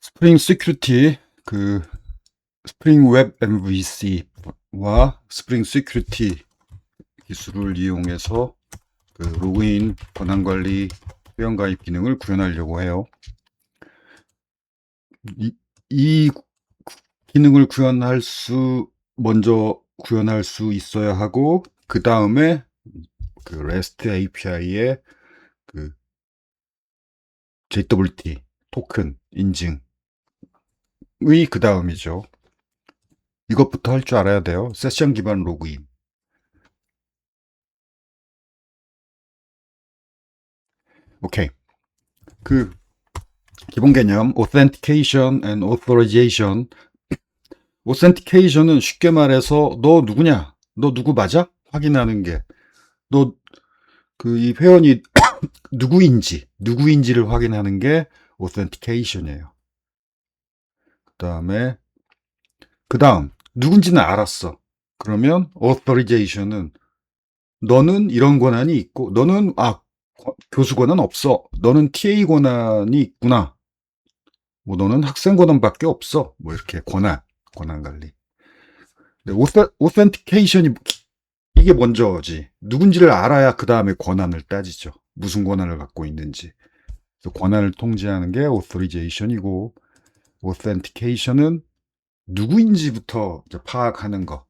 스프링 시큐리티, 스프링 웹 MVC와 스프링 시큐리티 기술을 이용해서 로그인, 권한관리, 회원가입 기능을 구현하려고 해요. 이 기능을 먼저 구현할 수 있어야 하고, 그 다음에 REST API의 JWT 토큰 인증의 그 다음이죠. 이것부터 할 줄 알아야 돼요. 세션 기반 로그인. 오케이. 기본 개념 Authentication and Authorization. Authentication은 쉽게 말해서 너 누구냐? 너 누구 맞아? 확인하는 게, 너 이 회원이 누구인지를 확인하는 게 Authentication이에요. 그 다음 누군지는 알았어. 그러면 Authorization은 너는 이런 권한이 있고, 너는 교수 권한 없어. 너는 TA 권한이 있구나. 뭐 너는 학생 권한밖에 없어. 뭐 이렇게 권한 관리. 오센티케이션이 이게 먼저지. 누군지를 알아야 그 다음에 권한을 따지죠. 무슨 권한을 갖고 있는지. 그래서 권한을 통제하는 게 authorization이고, authentication은 누구인지부터 파악하는 거.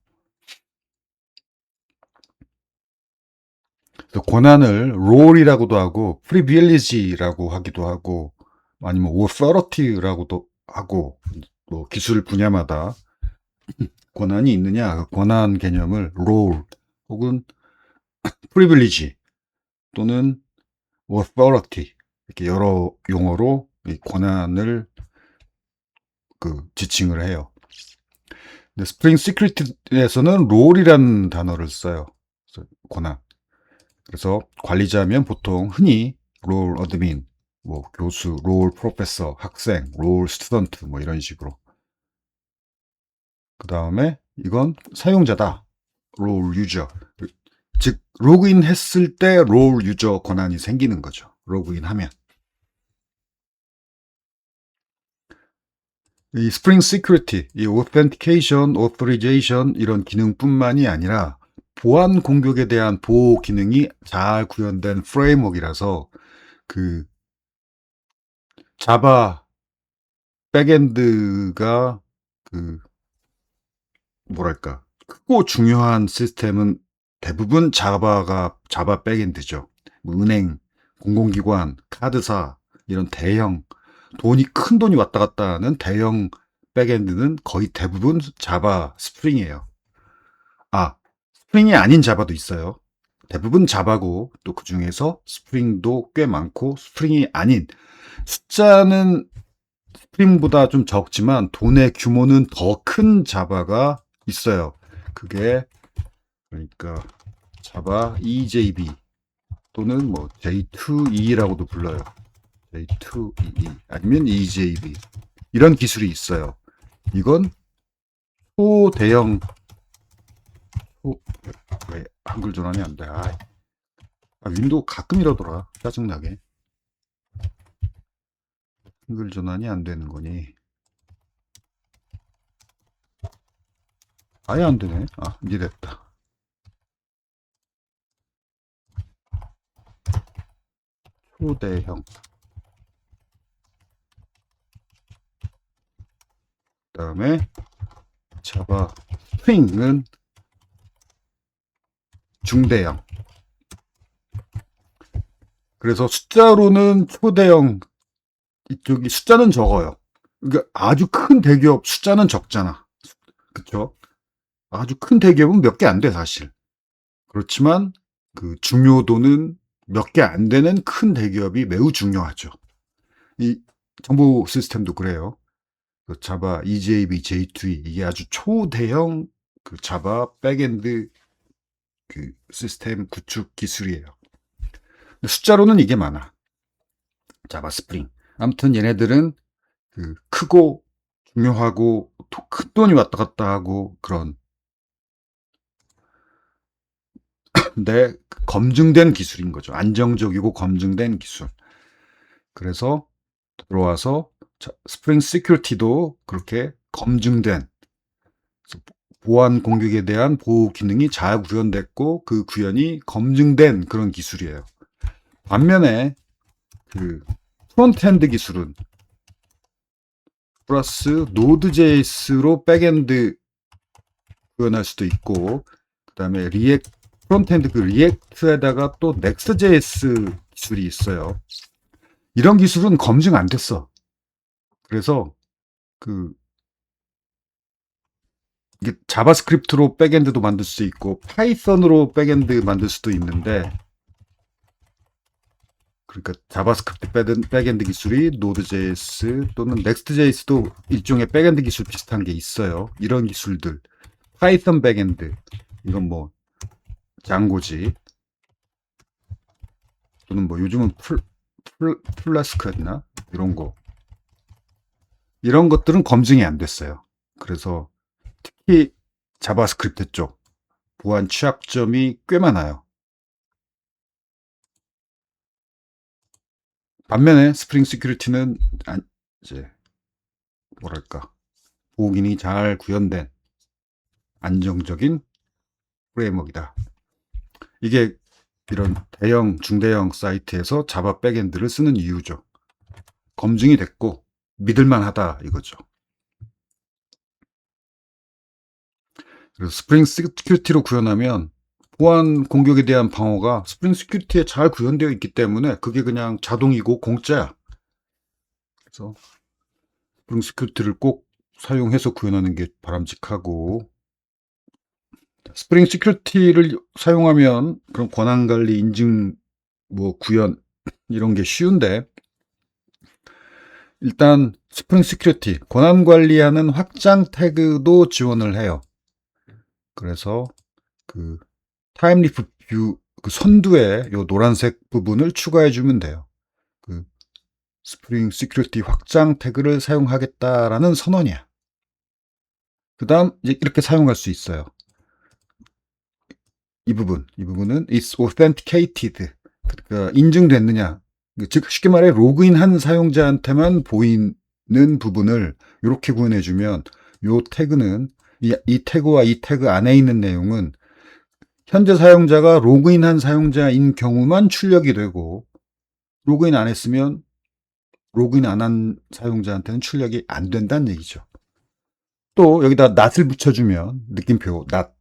그래서 권한을 role이라고도 하고, privilege라고 하기도 하고, 아니면 authority라고도 하고, 뭐 기술 분야마다 권한이 있느냐, 권한 개념을 role 혹은 privilege 또는 authority 이렇게 여러 용어로 이 권한을 지칭을 해요. 근데 스프링 시큐리티에서는 role이라는 단어를 써요. 그래서 권한. 그래서 관리자면 보통 흔히 role admin, 뭐 교수, role professor, 학생, role student 뭐 이런 식으로. 그 다음에 이건 사용자다. role user. 즉 로그인 했을 때 role user 권한이 생기는 거죠. 로그인 하면. 이 스프링 시큐리티, 이 authentication, authorization 이런 기능뿐만이 아니라 보안 공격에 대한 보호 기능이 잘 구현된 프레임워크이라서 자바 백엔드가 뭐랄까 크고 중요한 시스템은 대부분 자바 백엔드죠. 뭐 은행, 공공기관, 카드사 이런 대형 큰 돈이 왔다 갔다 하는 대형 백엔드는 거의 대부분 자바 스프링이에요. 스프링이 아닌 자바도 있어요. 대부분 자바고 또 그 중에서 스프링도 꽤 많고, 스프링이 아닌 숫자는 스프링보다 좀 적지만 돈의 규모는 더 큰 자바가 있어요. 그게 그러니까 자바 EJB 또는 뭐 J2EE라고도 불러요. J2EE 아니면 EJB 이런 기술이 있어요. 이건 초대형 왜 한글 전환이 안 돼? 윈도우 가끔 이러더라. 짜증나게. 한글 전환이 안 되는 거니? 아예 안 되네. 이제 됐다. 초대형. 그 다음에 자바 스프링은 중대형. 그래서 숫자로는 초대형, 이쪽이 숫자는 적어요. 그러니까 아주 큰 대기업 숫자는 적잖아. 그쵸? 아주 큰 대기업은 몇 개 안 돼, 사실. 그렇지만 중요도는 몇 개 안 되는 큰 대기업이 매우 중요하죠. 이 정보 시스템도 그래요. 자바 EJB, J2E 이게 아주 초대형 자바 백엔드 시스템 구축 기술이에요. 숫자로는 이게 많아. 자바 스프링. 아무튼 얘네들은 크고 중요하고 큰 돈이 왔다 갔다 하고 그런 근데 검증된 기술인 거죠. 안정적이고 검증된 기술. 그래서 들어와서 스프링 시큐리티도 그렇게 검증된 보안 공격에 대한 보호 기능이 잘 구현됐고 그 구현이 검증된 그런 기술이에요. 반면에 그 프론트엔드 기술은 플러스 노드.js로 백엔드 구현할 수도 있고 그다음에 프론트엔드 그 리액트에다가 또 넥스트.js 기술이 있어요. 이런 기술은 검증 안 됐어. 그래서 그 이게 자바스크립트로 백엔드도 만들 수 있고 파이썬으로 백엔드 만들 수도 있는데 그러니까 자바스크립트 백엔드 기술이 노드.js 또는 넥스트.js도 일종의 백엔드 기술 비슷한 게 있어요. 이런 기술들 파이썬 백엔드 이건 뭐 장고지 또는 뭐 요즘은 플라스크였나 이런 거 이런 것들은 검증이 안 됐어요. 그래서 특히 자바스크립트 쪽 보안 취약점이 꽤 많아요. 반면에 스프링 시큐리티는 이제 뭐랄까 보호 기능이 잘 구현된 안정적인 프레임워크이다. 이게 이런 대형 중대형 사이트에서 자바 백엔드를 쓰는 이유죠. 검증이 됐고 믿을만하다 이거죠. 그래서 스프링 시큐리티로 구현하면 보안 공격에 대한 방어가 스프링 시큐리티에 잘 구현되어 있기 때문에 그게 그냥 자동이고 공짜야. 그래서 스프링 시큐리티를 꼭 사용해서 구현하는 게 바람직하고 스프링 시큐리티를 사용하면 그런 권한 관리 인증 뭐 구현 이런 게 쉬운데 일단 스프링 시큐리티 권한 관리하는 확장 태그도 지원을 해요. 그래서 그 타임리프 뷰 그 선두에 요 노란색 부분을 추가해 주면 돼요. 그 스프링 시큐리티 확장 태그를 사용하겠다라는 선언이야. 그다음 이제 이렇게 사용할 수 있어요. 이 부분은 is authenticated. 그러니까 인증됐느냐. 즉 쉽게 말해 로그인한 사용자한테만 보이는 부분을 이렇게 구현해 주면 요 태그는 이 태그와 이 태그 안에 있는 내용은 현재 사용자가 로그인한 사용자인 경우만 출력이 되고 로그인 안 했으면 로그인 안 한 사용자한테는 출력이 안 된다는 얘기죠. 또 여기다 낫을 붙여주면 느낌표 낫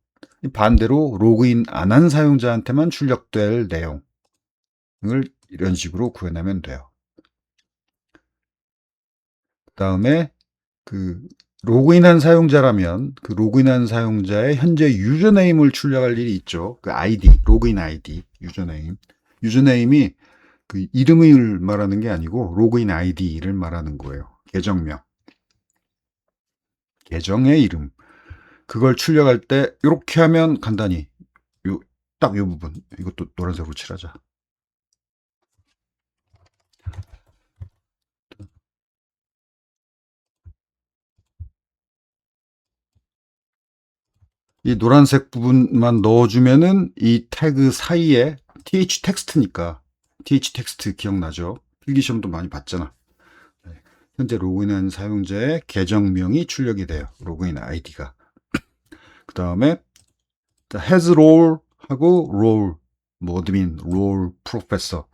반대로 로그인 안 한 사용자한테만 출력될 내용을 이런 식으로 구현하면 돼요. 그 다음에 그 로그인한 사용자라면 그 로그인한 사용자의 현재 유저네임을 출력할 일이 있죠. 그 아이디, 로그인 아이디, 유저네임이 그 이름을 말하는 게 아니고 로그인 아이디를 말하는 거예요. 계정명, 계정의 이름. 그걸 출력할 때 이렇게 하면 간단히 딱 이 부분 이것도 노란색으로 칠하자. 이 노란색 부분만 넣어주면은 이 태그 사이에 th 텍스트니까 th 텍스트 기억나죠? 필기시험도 많이 봤잖아. 현재 로그인한 사용자의 계정명이 출력이 돼요. 로그인 아이디가. 그 다음에 has role 하고 role, 뭐 어드민, role, 프로페서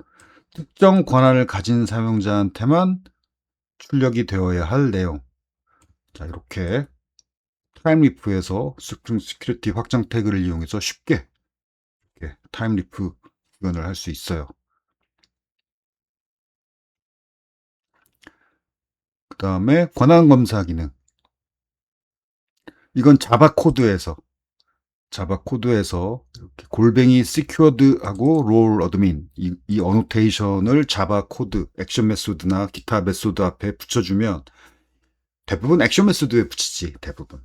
특정 권한을 가진 사용자한테만 출력이 되어야 할 내용. 자 이렇게 타임리프에서 스프링 시큐리티 확장 태그를 이용해서 쉽게 타임리프 구현을 할 수 있어요. 그 다음에 권한 검사 기능. 이건 자바 코드에서 이렇게 골뱅이 secured하고 role admin 이 어노테이션을 자바 코드 액션 메소드나 기타 메소드 앞에 붙여주면 대부분 액션 메소드에 붙이지 대부분.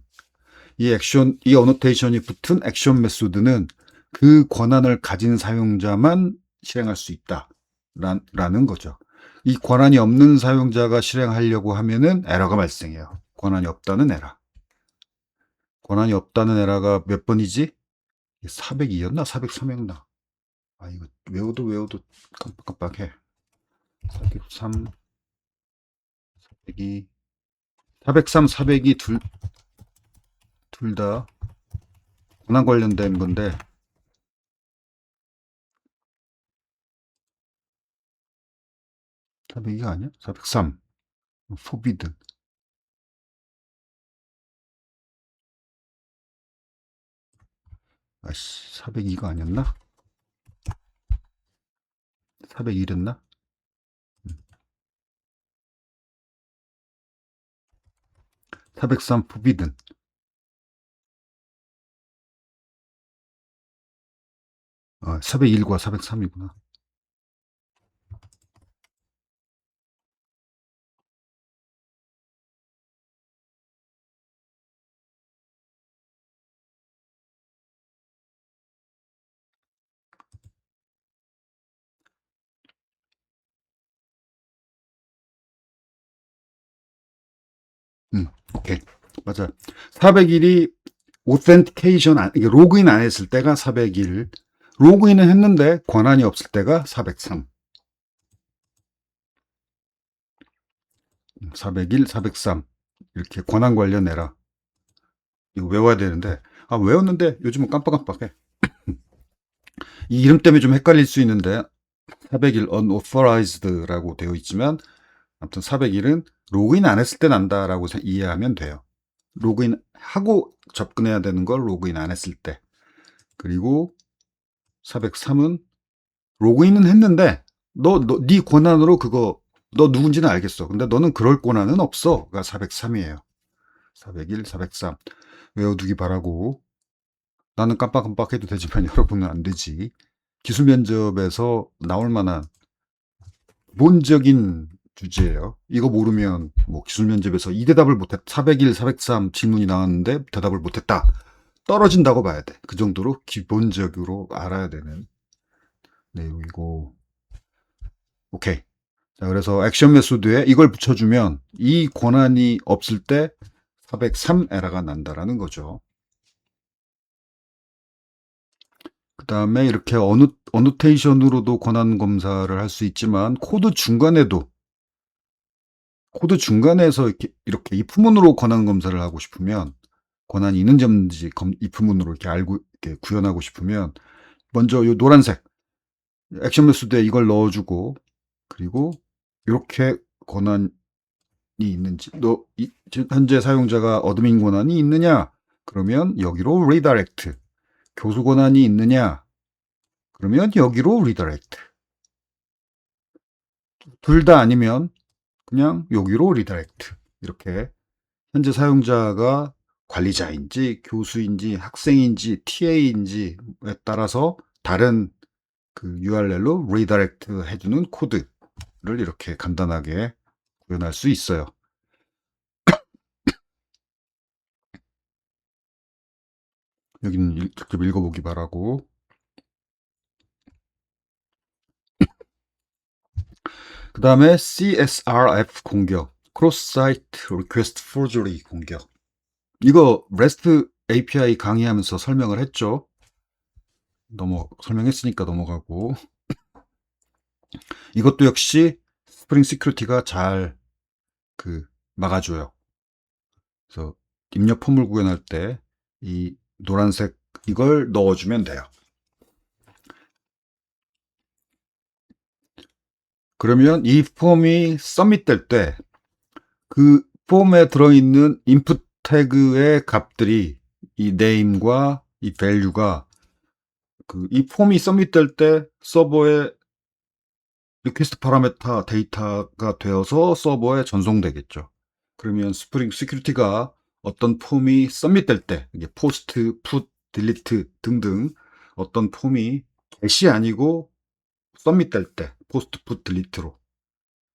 이 어노테이션이 붙은 액션 메소드는 그 권한을 가진 사용자만 실행할 수 있다. 라는 거죠. 이 권한이 없는 사용자가 실행하려고 하면은 에러가 발생해요. 권한이 없다는 에러. 권한이 없다는 에러가 몇 번이지? 402였나? 403였나? 아, 이거 외워도 깜빡깜빡해. 403, 402, 403, 402 둘 다 권한 관련된 건데 402가 아니야? 403 forbidden. 아씨 402가 아니었나? 401이었나? 403 forbidden. 401과 403이구나. 오케이. 맞아. 401이 오센티케이션, 이게 로그인 안 했을 때가 401. 로그인은 했는데 권한이 없을 때가 403. 401, 403. 이렇게 권한 관련해라. 이거 외워야 되는데, 외웠는데 요즘은 깜빡깜빡해. 이 이름 때문에 좀 헷갈릴 수 있는데, 401 unauthorized라고 되어 있지만, 아무튼 401은 로그인 안 했을 때 난다라고 이해하면 돼요. 로그인 하고 접근해야 되는 걸 로그인 안 했을 때. 그리고 403은 로그인은 했는데 네 권한으로 그거 너 누군지는 알겠어. 근데 너는 그럴 권한은 없어가 403이에요. 401, 403 외워두기 바라고. 나는 깜빡깜빡해도 되지만 여러분은 안 되지. 기술 면접에서 나올 만한 기본적인 주제예요. 이거 모르면 뭐 기술 면접에서 이 대답을 못했다. 401, 403 질문이 나왔는데 대답을 못했다. 떨어진다고 봐야 돼. 그 정도로 기본적으로 알아야 되는 내용이고. 오케이. 자, 그래서 액션 메소드에 이걸 붙여주면 이 권한이 없을 때 403 에러가 난다라는 거죠. 그 다음에 이렇게 어노테이션으로도 권한 검사를 할 수 있지만 코드 중간에서 이렇게 if문으로 권한 검사를 하고 싶으면 권한이 있는지 없는지 if문으로 이렇게 알고 이렇게 구현하고 싶으면 먼저 이 노란색 액션 메소드에 이걸 넣어주고 그리고 이렇게 권한이 있는지 현재 사용자가 어드민 권한이 있느냐 그러면 여기로 리다렉트 교수 권한이 있느냐 그러면 여기로 리다렉트 둘 다 아니면 그냥 여기로 리다렉트 이렇게 현재 사용자가 관리자인지 교수인지 학생인지 TA인지에 따라서 다른 그 URL로 리다렉트 해주는 코드를 이렇게 간단하게 구현할 수 있어요. 여기는 직접 읽어보기 바라고. 그 다음에 CSRF 공격, Cross Site Request Forgery 공격. 이거 REST API 강의하면서 설명을 했죠. 설명했으니까 넘어가고. 이것도 역시 스프링 시큐리티가 잘 막아줘요. 그래서 입력 폼을 구현할 때 이 노란색 이걸 넣어주면 돼요. 그러면 이 폼이 서밋될 때 그 폼에 들어있는 인풋 태그의 값들이 이 name과 이 value가 이 폼이 서밋될 때 서버에 리퀘스트 파라메터 데이터가 되어서 서버에 전송되겠죠. 그러면 스프링 시큐리티가 어떤 폼이 서밋될 때, 이게 포스트, 풋, 딜리트 등등 어떤 폼이 get이 아니고 서밋될 때, 포스트, 풋, 딜리트로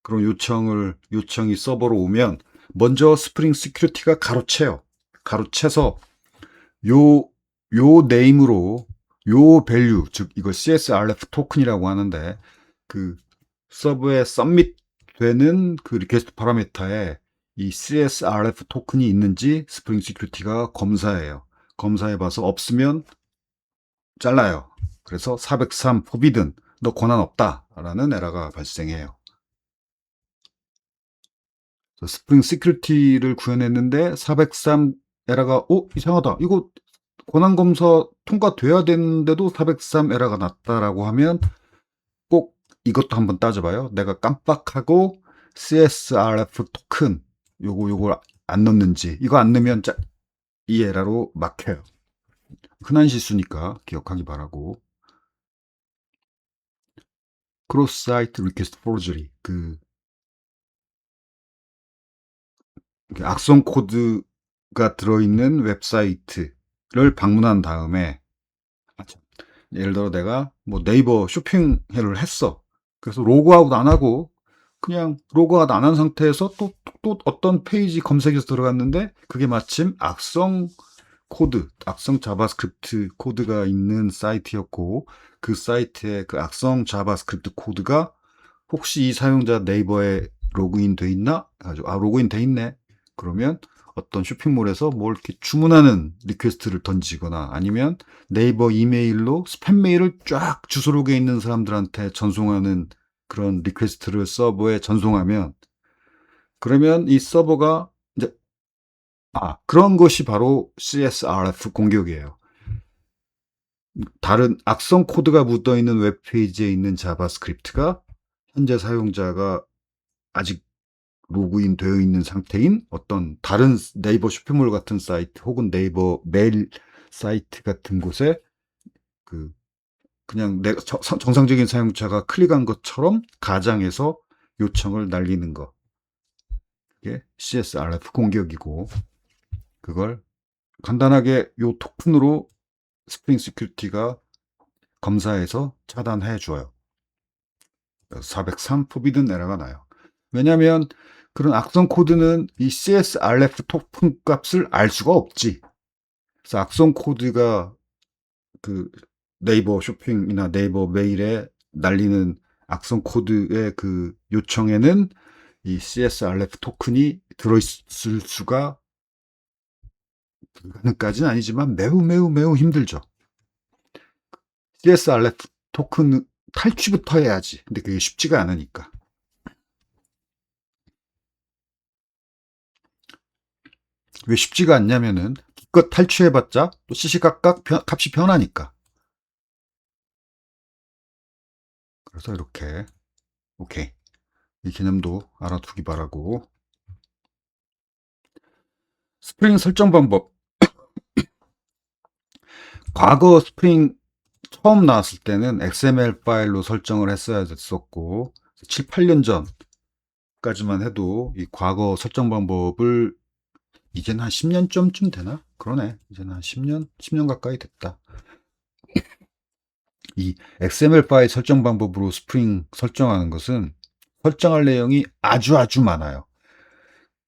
그런 요청이 서버로 오면 먼저 스프링 시큐리티가 가로채요. 가로채서 요 네임으로 요 밸류, 즉 이걸 CSRF 토큰이라고 하는데 그 서버에 서밋 되는 그 리퀘스트 파라미터에 이 CSRF 토큰이 있는지 스프링 시큐리티가 검사해요. 검사해봐서 없으면 잘라요. 그래서 403 forbidden, 너 권한 없다 라는 에러가 발생해요. 스프링 시큐리티를 구현했는데 403 에러가 이상하다. 이거 권한 검사 통과돼야 되는데도 403 에러가 났다라고 하면 꼭 이것도 한번 따져봐요. 내가 깜빡하고 CSRF 토큰 요걸 안 넣는지. 이거 안 넣으면 이 에러로 막혀요. 흔한 실수니까 기억하기 바라고. 크로스 사이트 리퀘스트 포르저리, 악성 코드가 들어있는 웹사이트를 방문한 다음에, 예를 들어 내가 뭐 네이버 쇼핑회를 했어. 그래서 로그아웃 안 하고 그냥 로그아웃 안 한 상태에서 또 어떤 페이지 검색해서 들어갔는데 그게 마침 악성 자바스크립트 코드가 있는 사이트였고, 그 사이트에 그 악성 자바스크립트 코드가 혹시 이 사용자 네이버에 로그인 돼 있나? 로그인 돼 있네. 그러면 어떤 쇼핑몰에서 뭘 이렇게 주문하는 리퀘스트를 던지거나, 아니면 네이버 이메일로 스팸 메일을 쫙 주소록에 있는 사람들한테 전송하는 그런 리퀘스트를 서버에 전송하면, 그러면 이 서버가 이제 그런 것이 바로 CSRF 공격이에요. 다른 악성 코드가 묻어 있는 웹페이지에 있는 자바스크립트가 현재 사용자가 아직 로그인 되어 있는 상태인 어떤 다른 네이버 쇼핑몰 같은 사이트 혹은 네이버 메일 사이트 같은 곳에 그냥 정상적인 사용자가 클릭한 것처럼 가장해서 요청을 날리는 거. 이게 CSRF 공격이고, 그걸 간단하게 요 토큰으로 스프링 시큐리티가 검사해서 차단해 줘요. 403 포비든 에러가 나요. 왜냐하면 그런 악성 코드는 이 CSRF 토큰 값을 알 수가 없지. 그래서 악성 코드가 그 네이버 쇼핑이나 네이버 메일에 날리는 악성 코드의 그 요청에는 이 CSRF 토큰이 들어있을 수가, 불가능까지는 아니지만 매우 힘들죠. CSRF 토큰 탈취부터 해야지. 근데 그게 쉽지가 않으니까. 왜 쉽지가 않냐면은 기껏 탈취해봤자 또 시시각각 값이 변하니까. 그래서 이렇게, 오케이, 이 개념도 알아두기 바라고. 스프링 설정 방법. 과거 스프링 처음 나왔을 때는 XML 파일로 설정을 했어야 됐었고, 7, 8년 전까지만 해도 이 과거 설정 방법을, 이제는 한 10년쯤 되나? 그러네. 이제는 한 10년 가까이 됐다. 이 XML 파일 설정 방법으로 스프링 설정하는 것은 설정할 내용이 아주 많아요.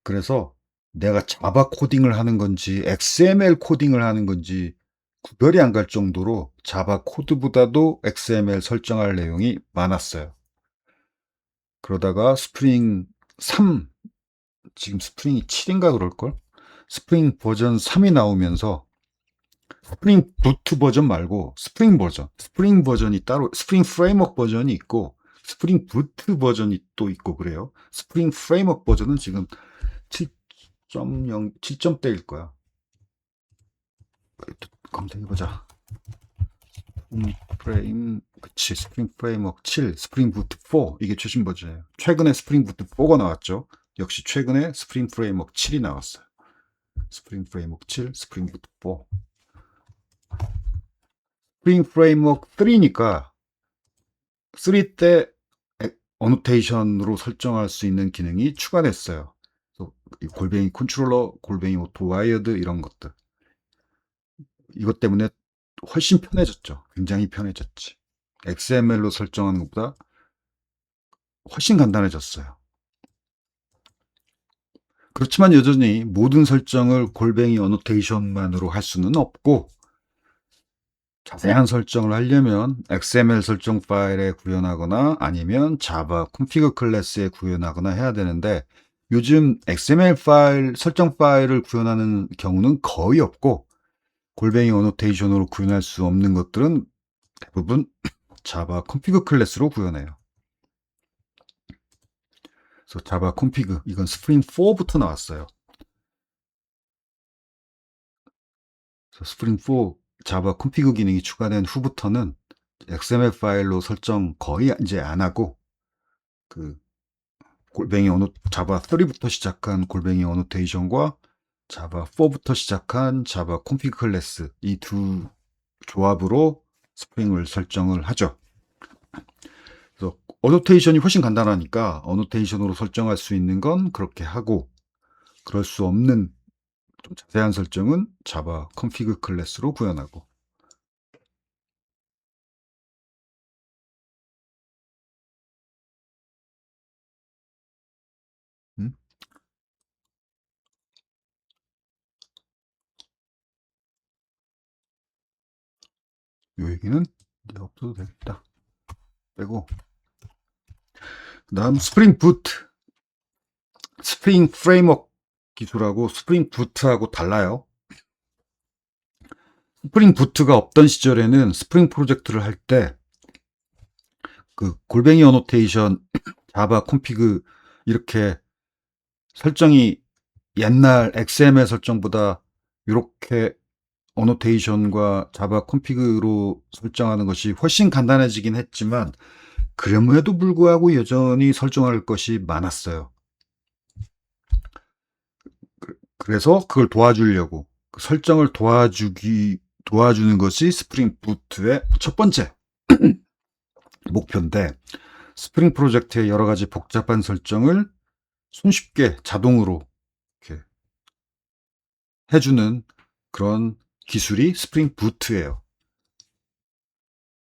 그래서 내가 자바 코딩을 하는 건지 XML 코딩을 하는 건지 구별이 안 갈 정도로 자바 코드보다도 XML 설정할 내용이 많았어요. 그러다가 스프링 3, 지금 스프링이 7인가 그럴걸? 스프링 버전 3이 나오면서 스프링 부트 버전 말고 스프링 버전이 따로, 스프링 프레임워크 버전이 있고 스프링 부트 버전이 또 있고 그래요. 스프링 프레임워크 버전은 지금 7.0, 7점대일 거야. 검색해보자. 그치, 스프링 프레임워크 7, 스프링 부트 4, 이게 최신 버전이에요. 최근에 스프링 부트 4가 나왔죠. 역시 최근에 스프링 프레임워크 7이 나왔어요. 스프링 프레임워크 7, 스프링 부트 4. 스프링 프레임워크 3니까 3 때 어노테이션으로 설정할 수 있는 기능이 추가됐어요. 골뱅이 컨트롤러, 골뱅이 오토 와이어드, 이런 것들. 이것 때문에 훨씬 편해졌죠. 굉장히 편해졌지. XML로 설정하는 것보다 훨씬 간단해졌어요. 그렇지만 여전히 모든 설정을 골뱅이 어노테이션만으로 할 수는 없고, 자세한 설정을 하려면 XML 설정 파일에 구현하거나 아니면 자바 콘피그 클래스에 구현하거나 해야 되는데, 요즘 XML 파일, 설정 파일을 구현하는 경우는 거의 없고, 골뱅이 어노테이션으로 구현할 수 없는 것들은 대부분 자바 콘피그 클래스로 구현해요. 그래서 자바 콘피그, 이건 스프링 4부터 나왔어요. 그래서 스프링 4 자바 콘피그 기능이 추가된 후부터는 XML 파일로 설정 거의 이제 안 하고, 그 골뱅이 자바 3부터 시작한 골뱅이 어노테이션과 자바 4부터 시작한 자바 콘피그 클래스, 이 두 조합으로 스프링을 설정을 하죠. 그래서 어노테이션이 훨씬 간단하니까 어노테이션으로 설정할 수 있는 건 그렇게 하고, 그럴 수 없는 좀 자세한 설정은 자바 컨피그 클래스로 구현하고. 음? 요 얘기는 이제 없어도 되겠다. 빼고, 그 다음 스프링 부트, 스프링 프레임워크 기술하고 스프링 부트하고 달라요. 스프링 부트가 없던 시절에는 스프링 프로젝트를 할 때 그 골뱅이 어노테이션, 자바 콘피그 이렇게 설정이 옛날 XML 설정보다 이렇게 어노테이션과 자바 콘피그로 설정하는 것이 훨씬 간단해지긴 했지만, 그럼에도 불구하고 여전히 설정할 것이 많았어요. 그래서 그걸 도와주려고 그 설정을 도와주는 것이 스프링 부트의 첫 번째 목표인데, 스프링 프로젝트의 여러 가지 복잡한 설정을 손쉽게 자동으로 이렇게 해주는 그런 기술이 스프링 부트예요.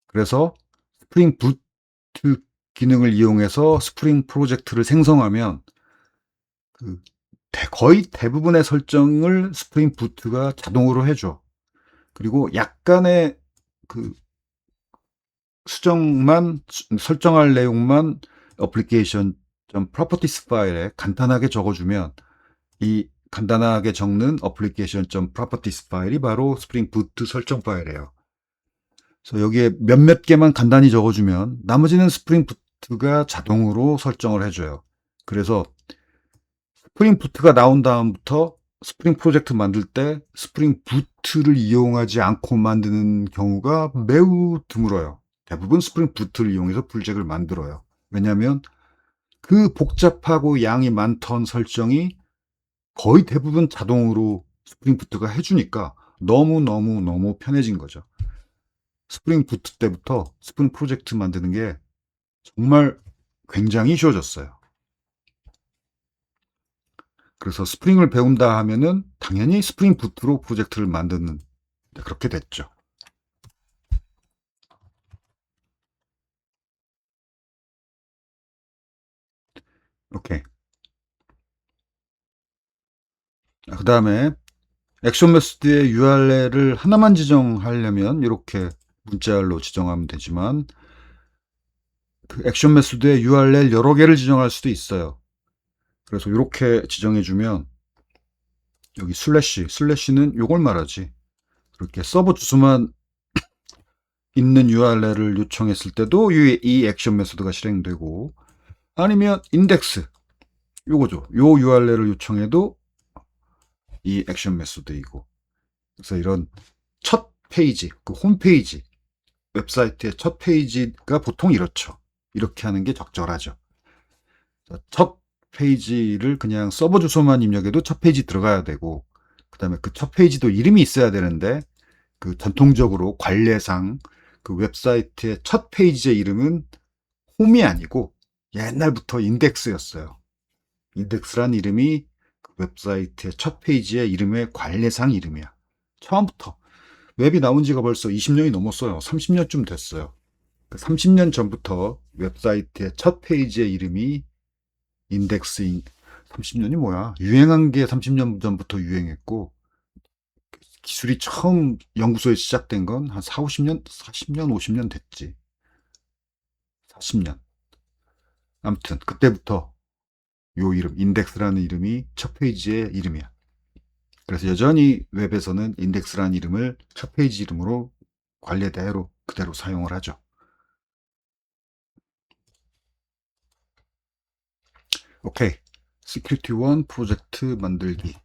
그래서 스프링 부트 기능을 이용해서 스프링 프로젝트를 생성하면 그 거의 대부분의 설정을 스프링 부트가 자동으로 해줘. 그리고 약간의 그 설정할 내용만 어플리케이션 properties 파일에 간단하게 적어주면, 이 간단하게 적는 application properties 파일이 바로 스프링 부트 설정 파일이에요. 그래서 여기에 몇몇 개만 간단히 적어주면 나머지는 스프링 부트가 자동으로 설정을 해줘요. 그래서 스프링 부트가 나온 다음부터 스프링 프로젝트 만들 때 스프링 부트를 이용하지 않고 만드는 경우가 매우 드물어요. 대부분 스프링 부트를 이용해서 프로젝트를 만들어요. 왜냐하면 그 복잡하고 양이 많던 설정이 거의 대부분 자동으로 스프링 부트가 해주니까 너무 편해진 거죠. 스프링 부트 때부터 스프링 프로젝트 만드는 게 정말 굉장히 쉬워졌어요. 그래서 스프링을 배운다 하면은 당연히 스프링 부트로 프로젝트를 만드는, 그렇게 됐죠. 오케이. 그 다음에 액션 메소드의 URL을 하나만 지정하려면 이렇게 문자열로 지정하면 되지만, 그 액션 메소드의 URL 여러 개를 지정할 수도 있어요. 그래서 이렇게 지정해주면, 여기 슬래시는 요걸 말하지. 그렇게 서버 주소만 있는 URL을 요청했을 때도 이 액션 메소드가 실행되고, 아니면 인덱스, 요거죠. 요 URL을 요청해도 이 액션 메소드이고. 그래서 이런 첫 페이지, 그 홈페이지, 웹사이트의 첫 페이지가 보통 이렇죠. 이렇게 하는 게 적절하죠. 첫 페이지를 그냥 서버 주소만 입력해도 첫 페이지 들어가야 되고, 그 다음에 그 첫 페이지도 이름이 있어야 되는데, 그 전통적으로 관례상 그 웹사이트의 첫 페이지의 이름은 홈이 아니고 옛날부터 인덱스였어요. 인덱스란 이름이 그 웹사이트의 첫 페이지의 이름의 관례상 이름이야. 처음부터. 웹이 나온 지가 벌써 20년이 넘었어요. 30년쯤 됐어요. 30년 전부터 웹사이트의 첫 페이지의 이름이 인덱스인, 30년이 뭐야? 유행한 게 30년 전부터 유행했고, 기술이 처음 연구소에 시작된 건 한 4, 50년, 40년, 50년 됐지. 40년. 아무튼 그때부터 요 이름, 인덱스라는 이름이 첫 페이지의 이름이야. 그래서 여전히 웹에서는 인덱스라는 이름을 첫 페이지 이름으로 관례대로 그대로 사용을 하죠. 오케이. 시큐리티 1 프로젝트 만들기.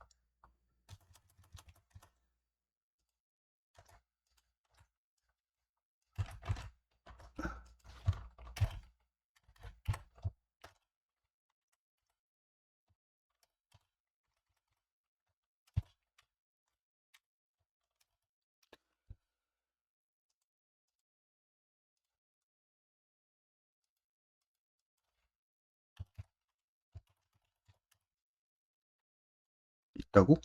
있다고?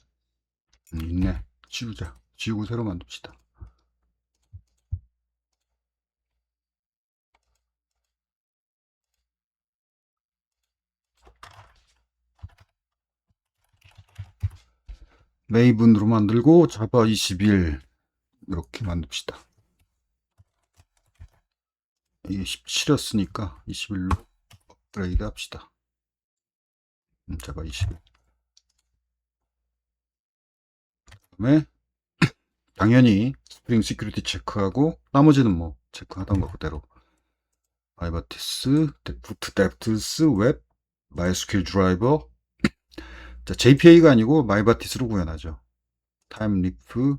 있네. 지우자. 지우고 새로 만듭시다. 메이븐으로 만들고 자바 21 이렇게 만듭시다. 이게 17이었으니까 21로 업그레이드 합시다. 자바 21. 그다음에 당연히 스프링 시큐리티 체크하고 나머지는 뭐 체크하던 거 그대로. 마이바티스, 부트 뎁트스, 웹, 마이스큐엘 드라이버. 자, JPA가 아니고 마이바티스로 구현하죠. 타임리프,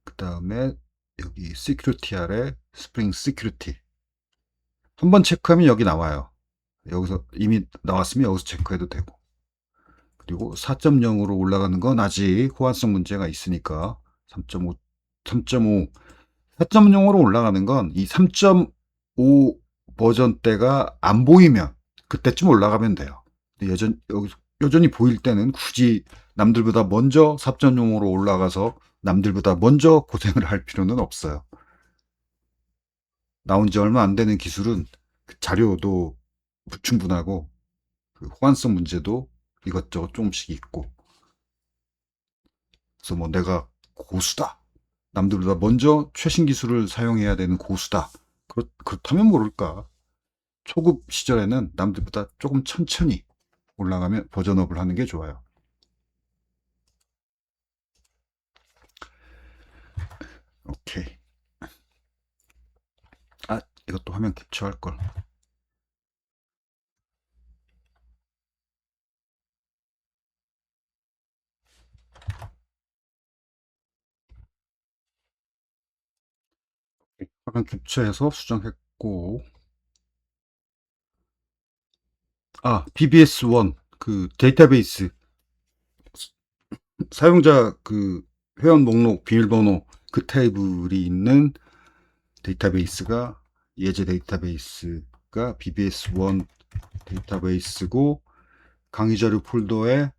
그 다음에 여기 시큐리티 아래 스프링 시큐리티. 한번 체크하면 여기 나와요. 여기서 이미 나왔으면 여기서 체크해도 되고. 그리고 4.0으로 올라가는 건 아직 호환성 문제가 있으니까 3.5, 3.5, 4.0으로 올라가는 건 이 3.5 버전 때가 안 보이면 그때쯤 올라가면 돼요. 여전히 보일 때는 굳이 남들보다 먼저 4.0으로 올라가서 남들보다 먼저 고생을 할 필요는 없어요. 나온 지 얼마 안 되는 기술은 그 자료도 불충분하고 그 호환성 문제도 이것저것 조금씩 있고, 그래서 뭐 내가 고수다, 남들보다 먼저 최신 기술을 사용해야 되는 고수다, 그렇다면 모를까 초급 시절에는 남들보다 조금 천천히 올라가면 버전업을 하는 게 좋아요. 오케이. 아, 이것도 화면 캡처할 걸. 화면 캡처해서 수정했고, BBS1 그 데이터베이스 사용자 그 회원 목록 비밀번호 그 테이블이 있는 데이터베이스가 예제 데이터베이스가 BBS1 데이터베이스고, 강의 자료 폴더에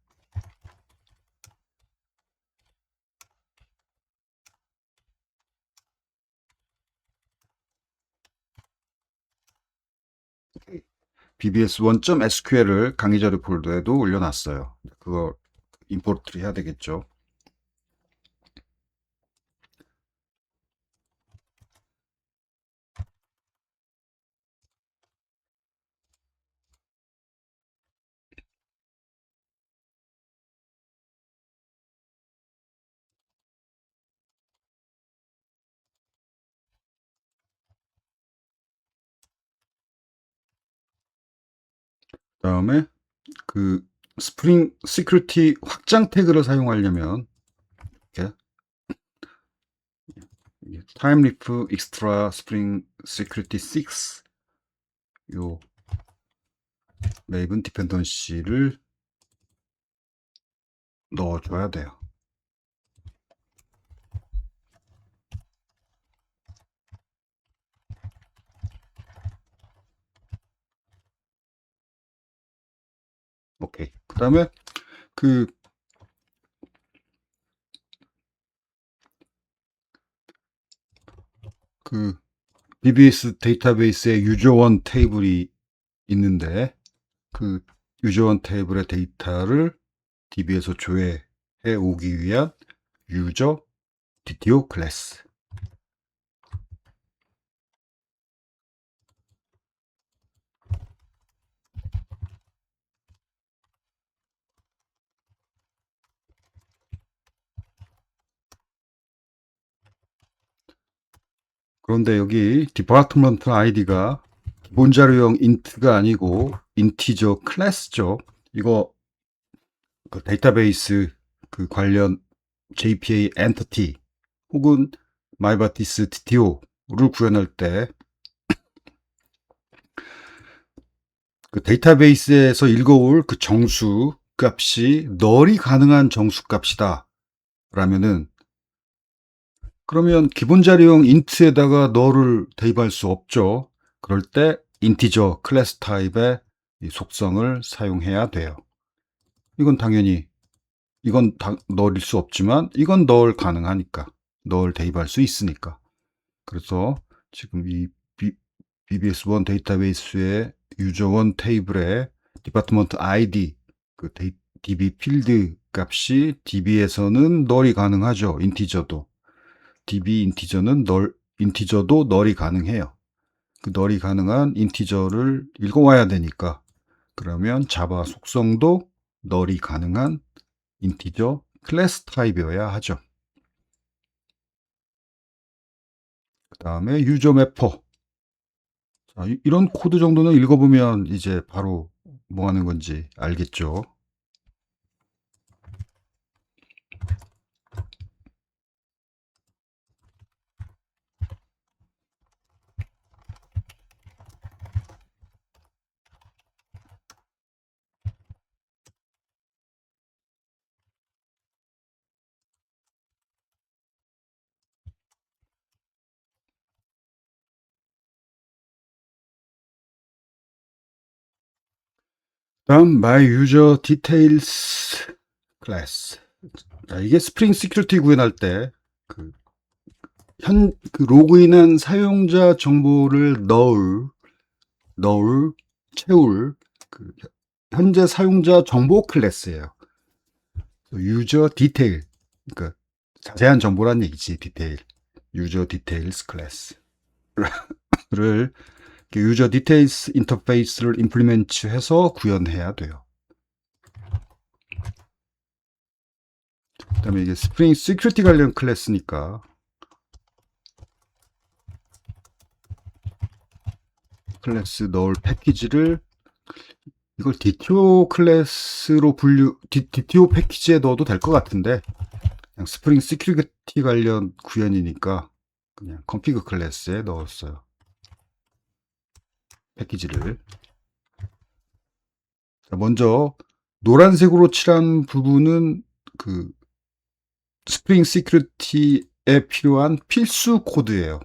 bbs1.sql을 강의 자료 폴더에도 올려놨어요. 그거 임포트를 해야 되겠죠. 다음에 그 스프링 시큐리티 확장 태그를 사용하려면 이렇게 타임리프 익스트라 스프링 시큐리티 6 요 메이븐 디펜던시를 넣어줘야 돼요. 오케이. 그 다음에 그 BBS 데이터베이스에 유저1 테이블이 있는데 그 유저1 테이블의 데이터를 DB에서 조회해 오기 위한 유저 DTO 클래스. 그런데 여기 디파트먼트 아이디가 기본 자료형 인트가 아니고 인티저 클래스죠. 이거 그 데이터베이스 그 관련 JPA 엔티티 혹은 마이바티스 DTO를 구현할 때 그 데이터베이스에서 읽어올 그 정수 값이 널이 가능한 정수 값이다 라면은, 그러면 기본 자료형 int에다가 널을 대입할 수 없죠. 그럴 때 인티저 클래스 타입의 이 속성을 사용해야 돼요. 이건 당연히 이건 널일 수 없지만 이건 널 가능하니까, 널 대입할 수 있으니까. 그래서 지금 이 BBS1 데이터베이스의 유저1 테이블에 디파트먼트 ID 그 DB 필드 값이 DB에서는 널이 가능하죠. 인티저도. DB 인티저는 인티저도 널이 가능해요. 그 널이 가능한 인티저를 읽어와야 되니까, 그러면 자바 속성도 널이 가능한 인티저 클래스 타입이어야 하죠. 그 다음에 유저 매퍼. 자, 이런 코드 정도는 읽어보면 이제 바로 뭐 하는 건지 알겠죠. 다음 my user details class. 자, 이게 스프링 시큐리티 구현할 때 그 로그인한 사용자 정보를 채울 그 현재 사용자 정보 클래스예요. 유저 디테일, 그러니까 자세한 정보란 얘기지. 디테일, 유저 디테일스 클래스를 유저 디테일스 인터페이스를 임플리멘트해서 구현해야 돼요. 그다음에 이게 스프링 시큐리티 관련 클래스니까 클래스 넣을 패키지를 이걸 DTO 클래스로 DTO 패키지에 넣어도 될 것 같은데, 그냥 스프링 시큐리티 관련 구현이니까 그냥 config 클래스에 넣었어요. 패키지를. 자, 먼저 노란색으로 칠한 부분은 그 스프링 시큐리티에 필요한 필수 코드예요.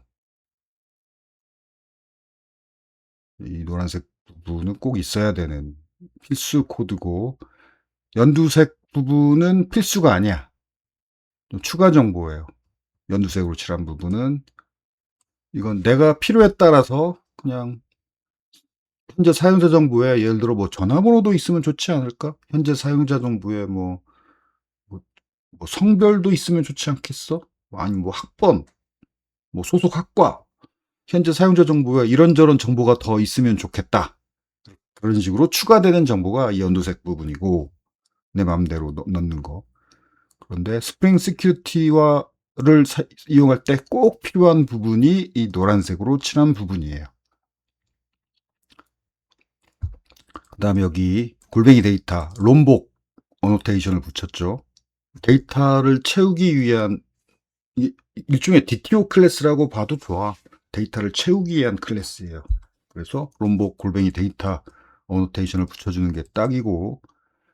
이 노란색 부분은 꼭 있어야 되는 필수 코드고, 연두색 부분은 필수가 아니야. 추가 정보예요. 연두색으로 칠한 부분은 이건 내가 필요에 따라서 그냥 현재 사용자 정보에 예를 들어 뭐 전화번호도 있으면 좋지 않을까? 현재 사용자 정보에 뭐 성별도 있으면 좋지 않겠어? 아니면 뭐 학번, 뭐 소속 학과, 현재 사용자 정보에 이런저런 정보가 더 있으면 좋겠다. 그런 식으로 추가되는 정보가 이 연두색 부분이고, 내 마음대로 넣는 거. 그런데 스프링 시큐리티를 이용할 때 꼭 필요한 부분이 이 노란색으로 칠한 부분이에요. 그 다음에 여기 골뱅이 데이터, 롬복 어노테이션을 붙였죠. 데이터를 채우기 위한 일종의 DTO 클래스라고 봐도 좋아. 데이터를 채우기 위한 클래스예요. 그래서 롬복 골뱅이 데이터 어노테이션을 붙여주는 게 딱이고,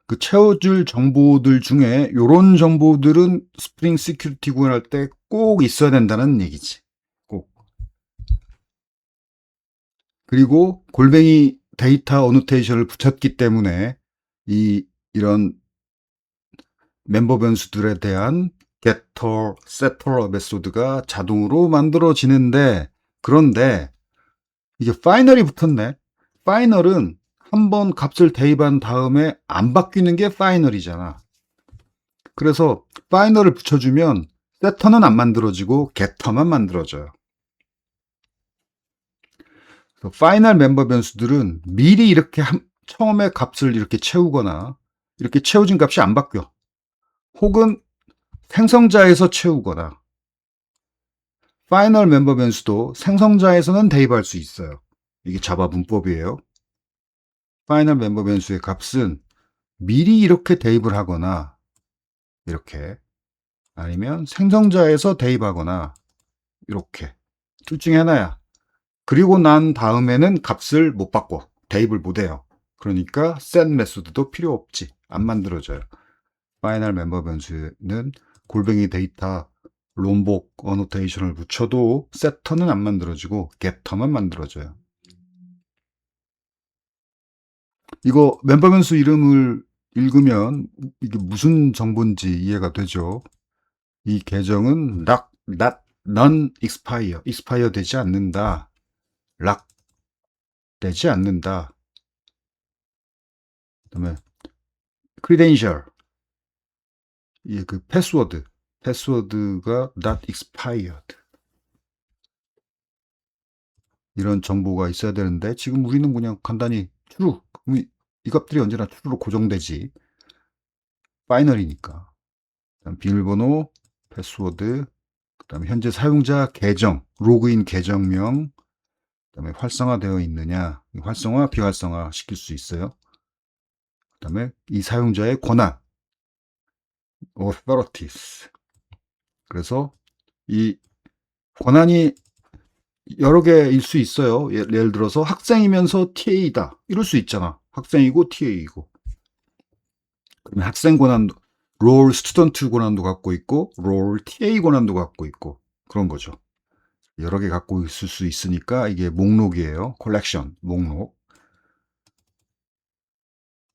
그 채워줄 정보들 중에 이런 정보들은 스프링 시큐리티 구현할 때 꼭 있어야 된다는 얘기지. 꼭. 그리고 골뱅이 데이터 어노테이션을 붙였기 때문에 이런 멤버 변수들에 대한 getter, setter 메소드가 자동으로 만들어지는데, 그런데 이게 파이널이 붙었네. 파이널은 한번 값을 대입한 다음에 안 바뀌는 게 파이널이잖아. 그래서 파이널을 붙여주면 세터는 안 만들어지고 getter만 만들어져요. 파이널 멤버 변수들은 미리 이렇게 처음에 값을 이렇게 채우거나 이렇게 채워진 값이 안 바뀌어. 혹은 생성자에서 채우거나, 파이널 멤버 변수도 생성자에서는 대입할 수 있어요. 이게 자바 문법이에요. 파이널 멤버 변수의 값은 미리 이렇게 대입을 하거나 이렇게, 아니면 생성자에서 대입하거나 이렇게, 둘 중에 하나야. 그리고 난 다음에는 값을 못 바꿔, 대입을 못 해요. 그러니까 set 메소드도 필요 없지, 안 만들어져요. 파이널 멤버 변수는 골뱅이 데이터 롬복 어노테이션을 붙여도 세터는 안 만들어지고 geter만 만들어져요. 이거 멤버 변수 이름을 읽으면 이게 무슨 정보인지 이해가 되죠. 이 계정은 non expire 되지 않는다, lock 되지 않는다. 그다음에 credential, 이 그 패스워드가 not expired, 이런 정보가 있어야 되는데 지금 우리는 그냥 간단히 true, 이 값들이 언제나 true로 고정되지, 파이널이니까. 비밀번호, 패스워드, 그다음에 현재 사용자 계정, 로그인 계정명, 그다음에 활성화되어 있느냐, 활성화, 비활성화 시킬 수 있어요. 그다음에 이 사용자의 권한, authorities. 그래서 이 권한이 여러 개일 수 있어요. 예를 들어서 학생이면서 TA다, 이럴 수 있잖아. 학생이고 TA이고. 그러면 학생 권한도, 롤 스튜던트 권한도 갖고 있고, 롤 TA 권한도 갖고 있고, 그런 거죠. 여러 개 갖고 있을 수 있으니까 이게 목록이에요. 컬렉션, 목록.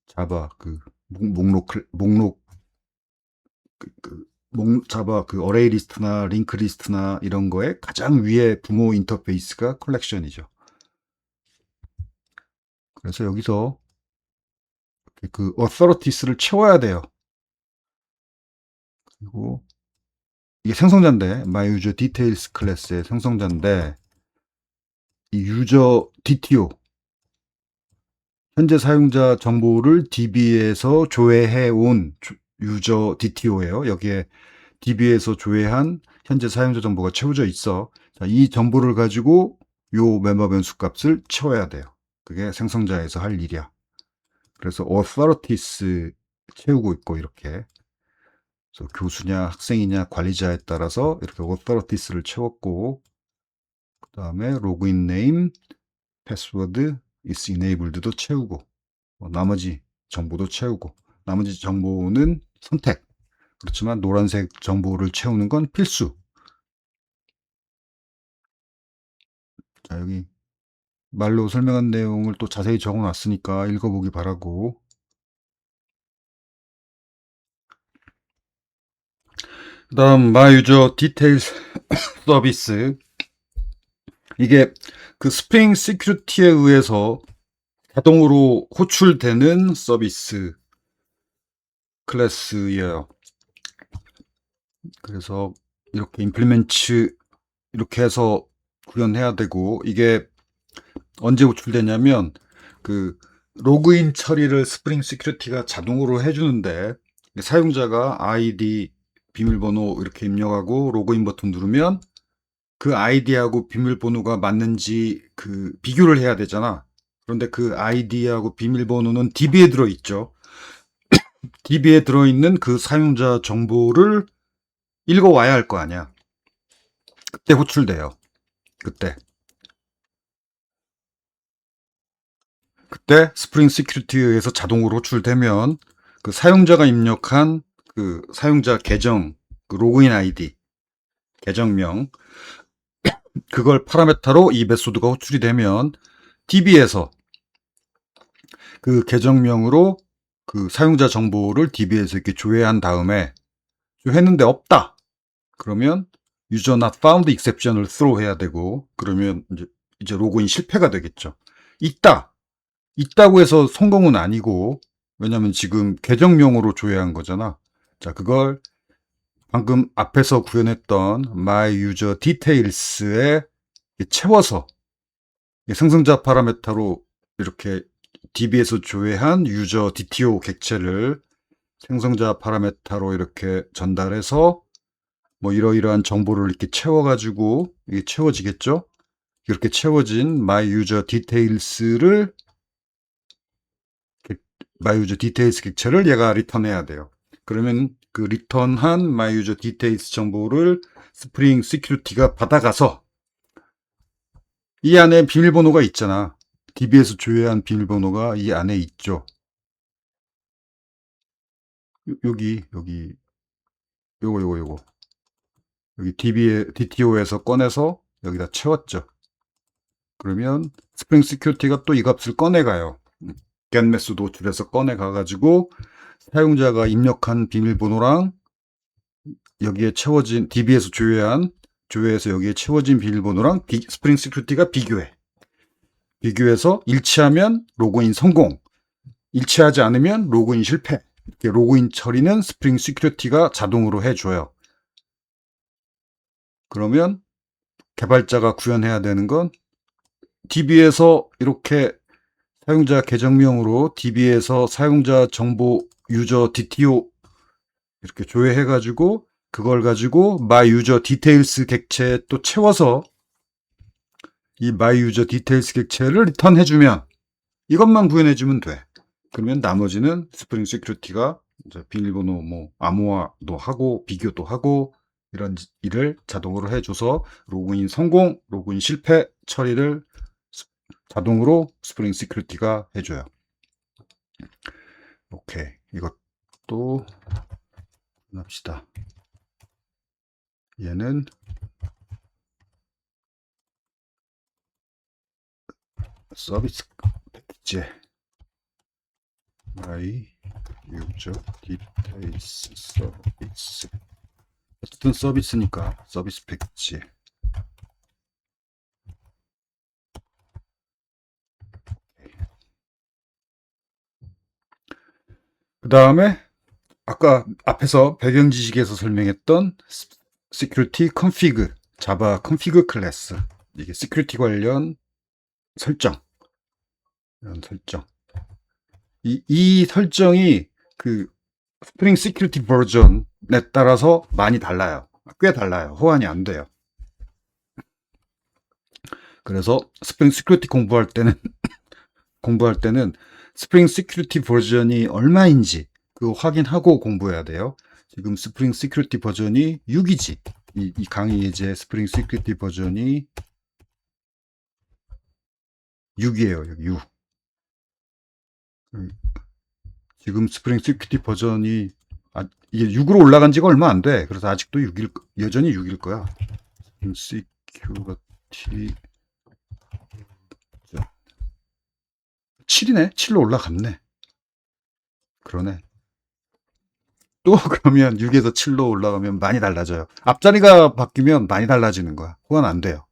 자바 목록, 자바 어레이 리스트나 링크 리스트나 이런 거에 가장 위에 부모 인터페이스가 컬렉션이죠. 그래서 여기서 그 authorities를 채워야 돼요. 그리고 이게 생성자인데, myUserDetails 클래스의 생성자인데, 이 유저 DTO, 현재 사용자 정보를 DB에서 조회해 온 유저 DTO예요. 여기에 DB에서 조회한 현재 사용자 정보가 채워져 있어. 자, 이 정보를 가지고 요 멤버 변수 값을 채워야 돼요. 그게 생성자에서 할 일이야. 그래서 authorities 채우고 있고, 이렇게. 그래서 교수냐 학생이냐 관리자에 따라서 이렇게 authorities를 채웠고, 그 다음에 로그인 네임, 패스워드, is enabled도 채우고, 나머지 정보도 채우고, 나머지 정보는 선택. 그렇지만 노란색 정보를 채우는 건 필수. 자, 여기 말로 설명한 내용을 또 자세히 적어 놨으니까 읽어보기 바라고. 그 다음 myUserDetails 서비스, 이게 그 스프링 시큐리티에 의해서 자동으로 호출되는 서비스 클래스예요. 그래서 이렇게 임플리멘트 이렇게 해서 구현해야 되고, 이게 언제 호출되냐면 그 로그인 처리를 스프링 시큐리티가 자동으로 해주는데, 사용자가 아이디, 비밀번호 이렇게 입력하고 로그인 버튼 누르면 그 아이디하고 비밀번호가 맞는지 그 비교를 해야 되잖아. 그런데 그 아이디하고 비밀번호는 DB에 들어있죠. DB에 들어있는 그 사용자 정보를 읽어와야 할 거 아니야. 그때 호출돼요. 그때 스프링 시큐리티에 의해서 자동으로 호출되면 그 사용자가 입력한 그 사용자 계정, 그 로그인 아이디, 계정명, 그걸 파라메타로 이 메소드가 호출이 되면 DB에서 그 계정명으로 그 사용자 정보를 DB에서 이렇게 조회한 다음에, 조회했는데 없다, 그러면 user not found exception을 throw 해야 되고, 그러면 이제 로그인 실패가 되겠죠. 있다고 해서 성공은 아니고, 왜냐면 지금 계정명으로 조회한 거잖아. 자, 그걸 방금 앞에서 구현했던 myUserDetails에 채워서 생성자 파라메타로 이렇게 DB에서 조회한 유저 DTO 객체를 생성자 파라메타로 이렇게 전달해서 뭐 이러이러한 정보를 이렇게 채워가지고, 이게 채워지겠죠? 이렇게 채워진 myUserDetails를 마이유저 디테일스 객체를 얘가 리턴해야 돼요. 그러면 그 리턴한 마이유저 디테일스 정보를 스프링 시큐리티가 받아가서 이 안에 비밀번호가 있잖아. DB에서 조회한 비밀번호가 이 안에 있죠. 여기 요거 여기 DTO에서 꺼내서 여기다 채웠죠. 그러면 스프링 시큐리티가 또 이 값을 꺼내가요. getMath 노출에서 꺼내가가지고 사용자가 입력한 비밀번호랑 여기에 채워진 DB에서 조회해서 여기에 채워진 비밀번호랑 스프링 시큐리티가 비교해서 일치하면 로그인 성공, 일치하지 않으면 로그인 실패. 이렇게 로그인 처리는 스프링 시큐리티가 자동으로 해줘요. 그러면 개발자가 구현해야 되는 건 DB에서 이렇게 사용자 계정명으로 DB에서 사용자 정보 유저 DTO 이렇게 조회해가지고 그걸 가지고 my user details 객체에 또 채워서 이 my user details 객체를 리턴해주면 이것만 구현해주면 돼. 그러면 나머지는 스프링 시큐리티가 비밀번호 뭐 암호화도 하고 비교도 하고 이런 일을 자동으로 해줘서 로그인 성공, 로그인 실패 처리를 자동으로 스프링 시큐리티가 해줘요. 오케이, 이것도 합시다. 얘는 서비스 패키지 my user details 서비스 어쨌든 서비스니까 서비스 패키지 그 다음에 아까 앞에서 배경 지식에서 설명했던 security config 자바 config 클래스 이게 security 관련 설정 이런 설정 이 설정이 그 스프링 시큐리티 버전에 따라서 많이 달라요. 꽤 달라요. 호환이 안 돼요. 그래서 스프링 시큐리티 공부할 때는 스프링 시큐리티 버전이 얼마인지 그 확인하고 공부해야 돼요. 지금 스프링 시큐리티 버전이 6이지. 이 강의 예제 스프링 시큐리티 버전이 6이에요. 여기 6. 지금 스프링 시큐리티 버전이 이게 6으로 올라간 지가 얼마 안 돼. 그래서 아직도 여전히 6일 거야. 시큐리티 7이네. 7로 올라갔네. 그러네. 또 그러면 6에서 7로 올라가면 많이 달라져요. 앞자리가 바뀌면 많이 달라지는 거야. 호환 안 돼요.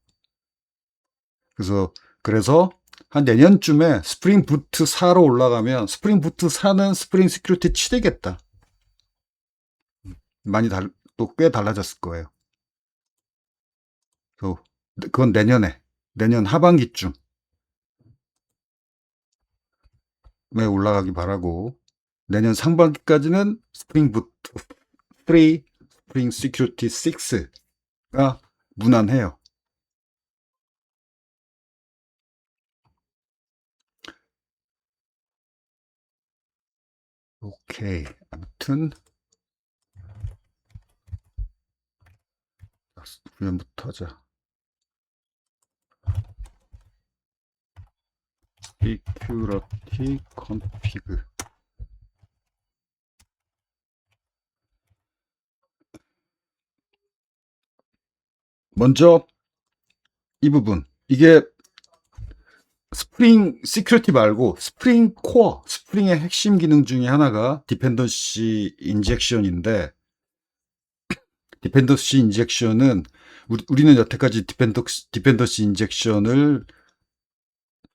그래서 한 내년쯤에 스프링 부트 4로 올라가면 스프링 부트 4는 스프링 시큐리티 7이겠다. 또 꽤 달라졌을 거예요. 그건 내년 하반기쯤에 올라가기 바라고 내년 상반기까지는 스프링 부트 3, 스프링 시큐리티 6가 무난해요. 오케이. 아무튼 구현부터 하자. security config 먼저 이 부분 이게 스프링 시큐리티 말고 스프링 코어 스프링의 핵심 기능 중에 하나가 디펜던시 인젝션인데 디펜던시 인젝션은 우리는 여태까지 디펜던시 인젝션을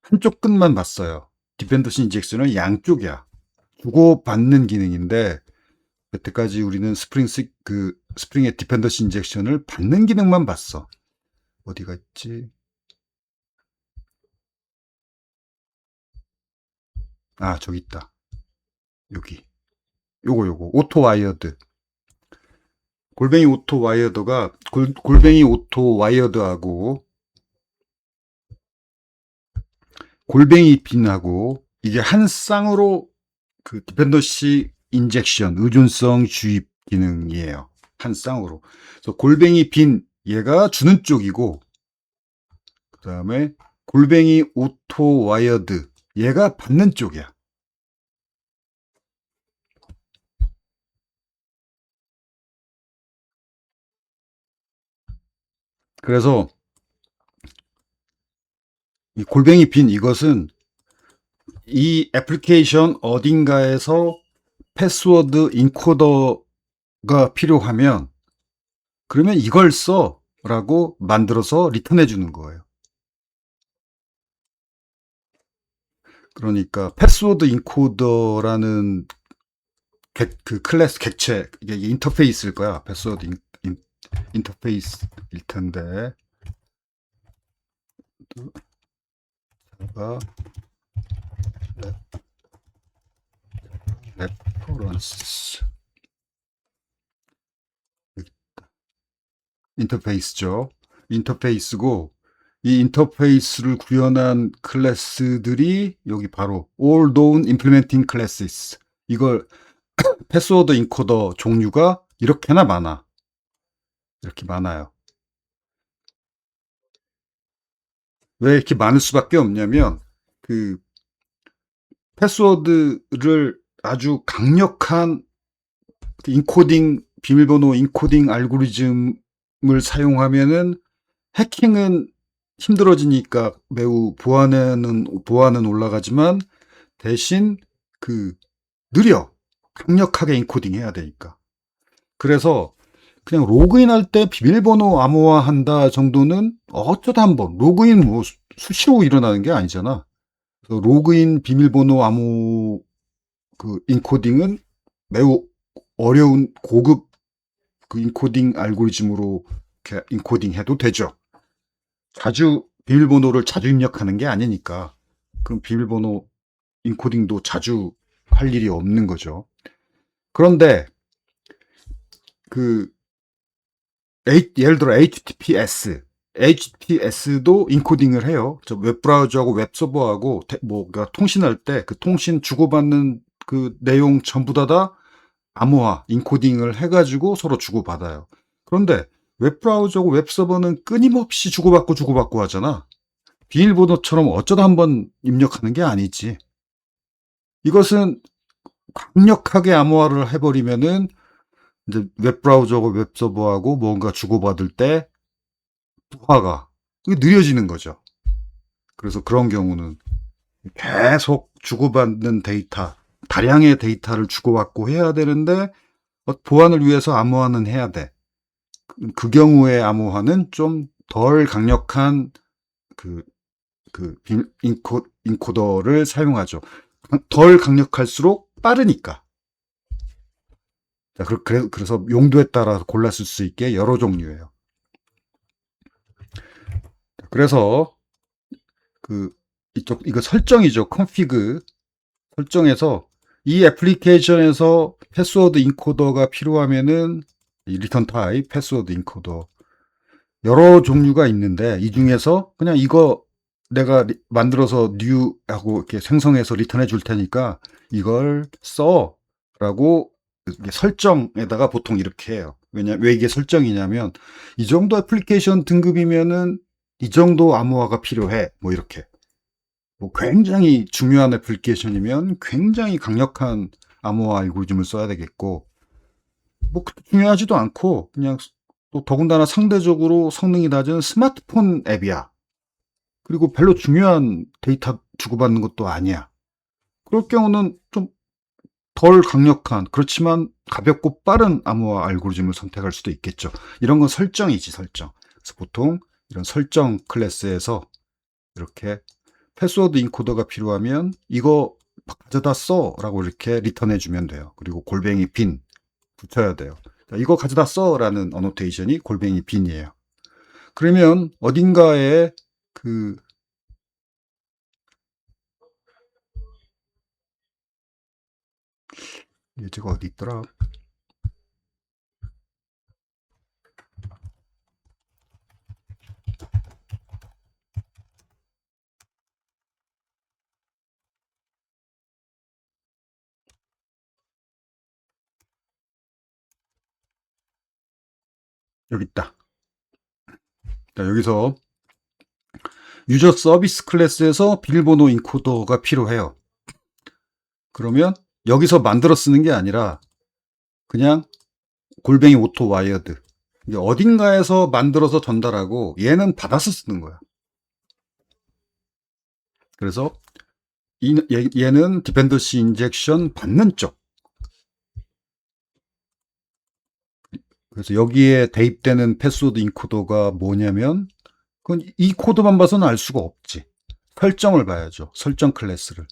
한쪽 끝만 봤어요. 디펜던시 인젝션은 양쪽이야. 주고받는 기능인데 여태까지 우리는 스프링의 디펜던시 인젝션을 받는 기능만 봤어. 어디가 있지? 아, 저기 있다. 여기. 요거 오토 와이어드. 골뱅이 오토 와이어드가 골뱅이 오토 와이어드하고 골뱅이 빈하고 이게 한 쌍으로 그 디펜던시 인젝션, 의존성 주입 기능이에요. 한 쌍으로. 그래서 골뱅이 빈 얘가 주는 쪽이고, 그 다음에 골뱅이 오토 와이어드 얘가 받는 쪽이야. 그래서 이 골뱅이 빈 이것은 이 애플리케이션 어딘가에서 패스워드 인코더가 필요하면 그러면 이걸 써라고 만들어서 리턴해 주는 거예요. 그러니까 패스워드 인코더라는 그 클래스 객체 이게 인터페이스일 거야. 패스워드 인터페이스일 텐데 자바 레퍼런스 인터페이스죠. 인터페이스고 이 인터페이스를 구현한 클래스들이 여기 바로 all known implementing classes. 이걸 패스워드 인코더 종류가 이렇게나 많아. 이렇게 많아요. 왜 이렇게 많을 수밖에 없냐면 그 패스워드를 아주 강력한 인코딩 비밀번호 인코딩 알고리즘을 사용하면은 해킹은 힘들어지니까 매우 보안은 올라가지만 대신 그 느려 강력하게 인코딩 해야 되니까. 그래서 그냥 로그인할 때 비밀번호 암호화한다 정도는 어쩌다 한번 로그인 뭐 수시로 일어나는 게 아니잖아. 그래서 로그인 비밀번호 암호 그 인코딩은 매우 어려운 고급 그 인코딩 알고리즘으로 이렇게 인코딩해도 되죠. 비밀번호를 자주 입력하는 게 아니니까 그럼 비밀번호 인코딩도 자주 할 일이 없는 거죠. 그런데 그 예를 들어 HTTPS도 인코딩을 해요. 저 웹브라우저하고 웹서버하고 그러니까 통신할 때 그 통신 주고받는 그 내용 전부 다 암호화, 인코딩을 해가지고 서로 주고받아요. 그런데 웹브라우저하고 웹서버는 끊임없이 주고받고 하잖아. 비밀번호처럼 어쩌다 한번 입력하는 게 아니지. 이것은 강력하게 암호화를 해버리면은 이제 웹브라우저하고 웹서버하고 뭔가 주고받을 때 부하가 느려지는 거죠. 그래서 그런 경우는 계속 주고받는 데이터, 다량의 데이터를 주고받고 해야 되는데 보안을 위해서 암호화는 해야 돼. 그 경우에 암호화는 좀 덜 강력한 그, 인코더를 사용하죠. 덜 강력할수록 빠르니까. 그래서 용도에 따라 골라 쓸 수 있게 여러 종류예요. 그래서 이거 설정이죠. 컨피그 설정에서 이 애플리케이션에서 패스워드 인코더가 필요하면은 리턴 타입 패스워드 인코더 여러 종류가 있는데 이 중에서 그냥 이거 내가 만들어서 new 하고 이렇게 생성해서 리턴해 줄 테니까 이걸 써라고 설정에다가 보통 이렇게 해요. 왜 이게 설정이냐면 이 정도 애플리케이션 등급이면은 이 정도 암호화가 필요해. 뭐 이렇게. 뭐 굉장히 중요한 애플리케이션이면 굉장히 강력한 암호화 알고리즘을 써야 되겠고 뭐 중요하지도 않고 그냥 또 더군다나 상대적으로 성능이 낮은 스마트폰 앱이야. 그리고 별로 중요한 데이터 주고받는 것도 아니야. 그럴 경우는 좀 덜 강력한 그렇지만 가볍고 빠른 암호화 알고리즘을 선택할 수도 있겠죠. 이런 건 설정이지 설정. 그래서 보통 이런 설정 클래스에서 이렇게 패스워드 인코더가 필요하면 이거 가져다 써라고 이렇게 리턴해 주면 돼요. 그리고 골뱅이 빈 붙여야 돼요. 이거 가져다 써라는 어노테이션이 골뱅이 빈이에요. 그러면 어딘가에 그 예제가 어디 있더라? 여기 있다. 자, 여기서 유저 서비스 클래스에서 비밀번호 인코더가 필요해요. 그러면 여기서 만들어 쓰는 게 아니라 그냥 골뱅이 오토 와이어드 어딘가에서 만들어서 전달하고 얘는 받아서 쓰는 거야. 그래서 얘는 디펜던시 인젝션 받는 쪽. 그래서 여기에 대입되는 패스워드 인코더가 뭐냐면 그건 이 코드만 봐서는 알 수가 없지. 설정을 봐야죠. 설정 클래스를.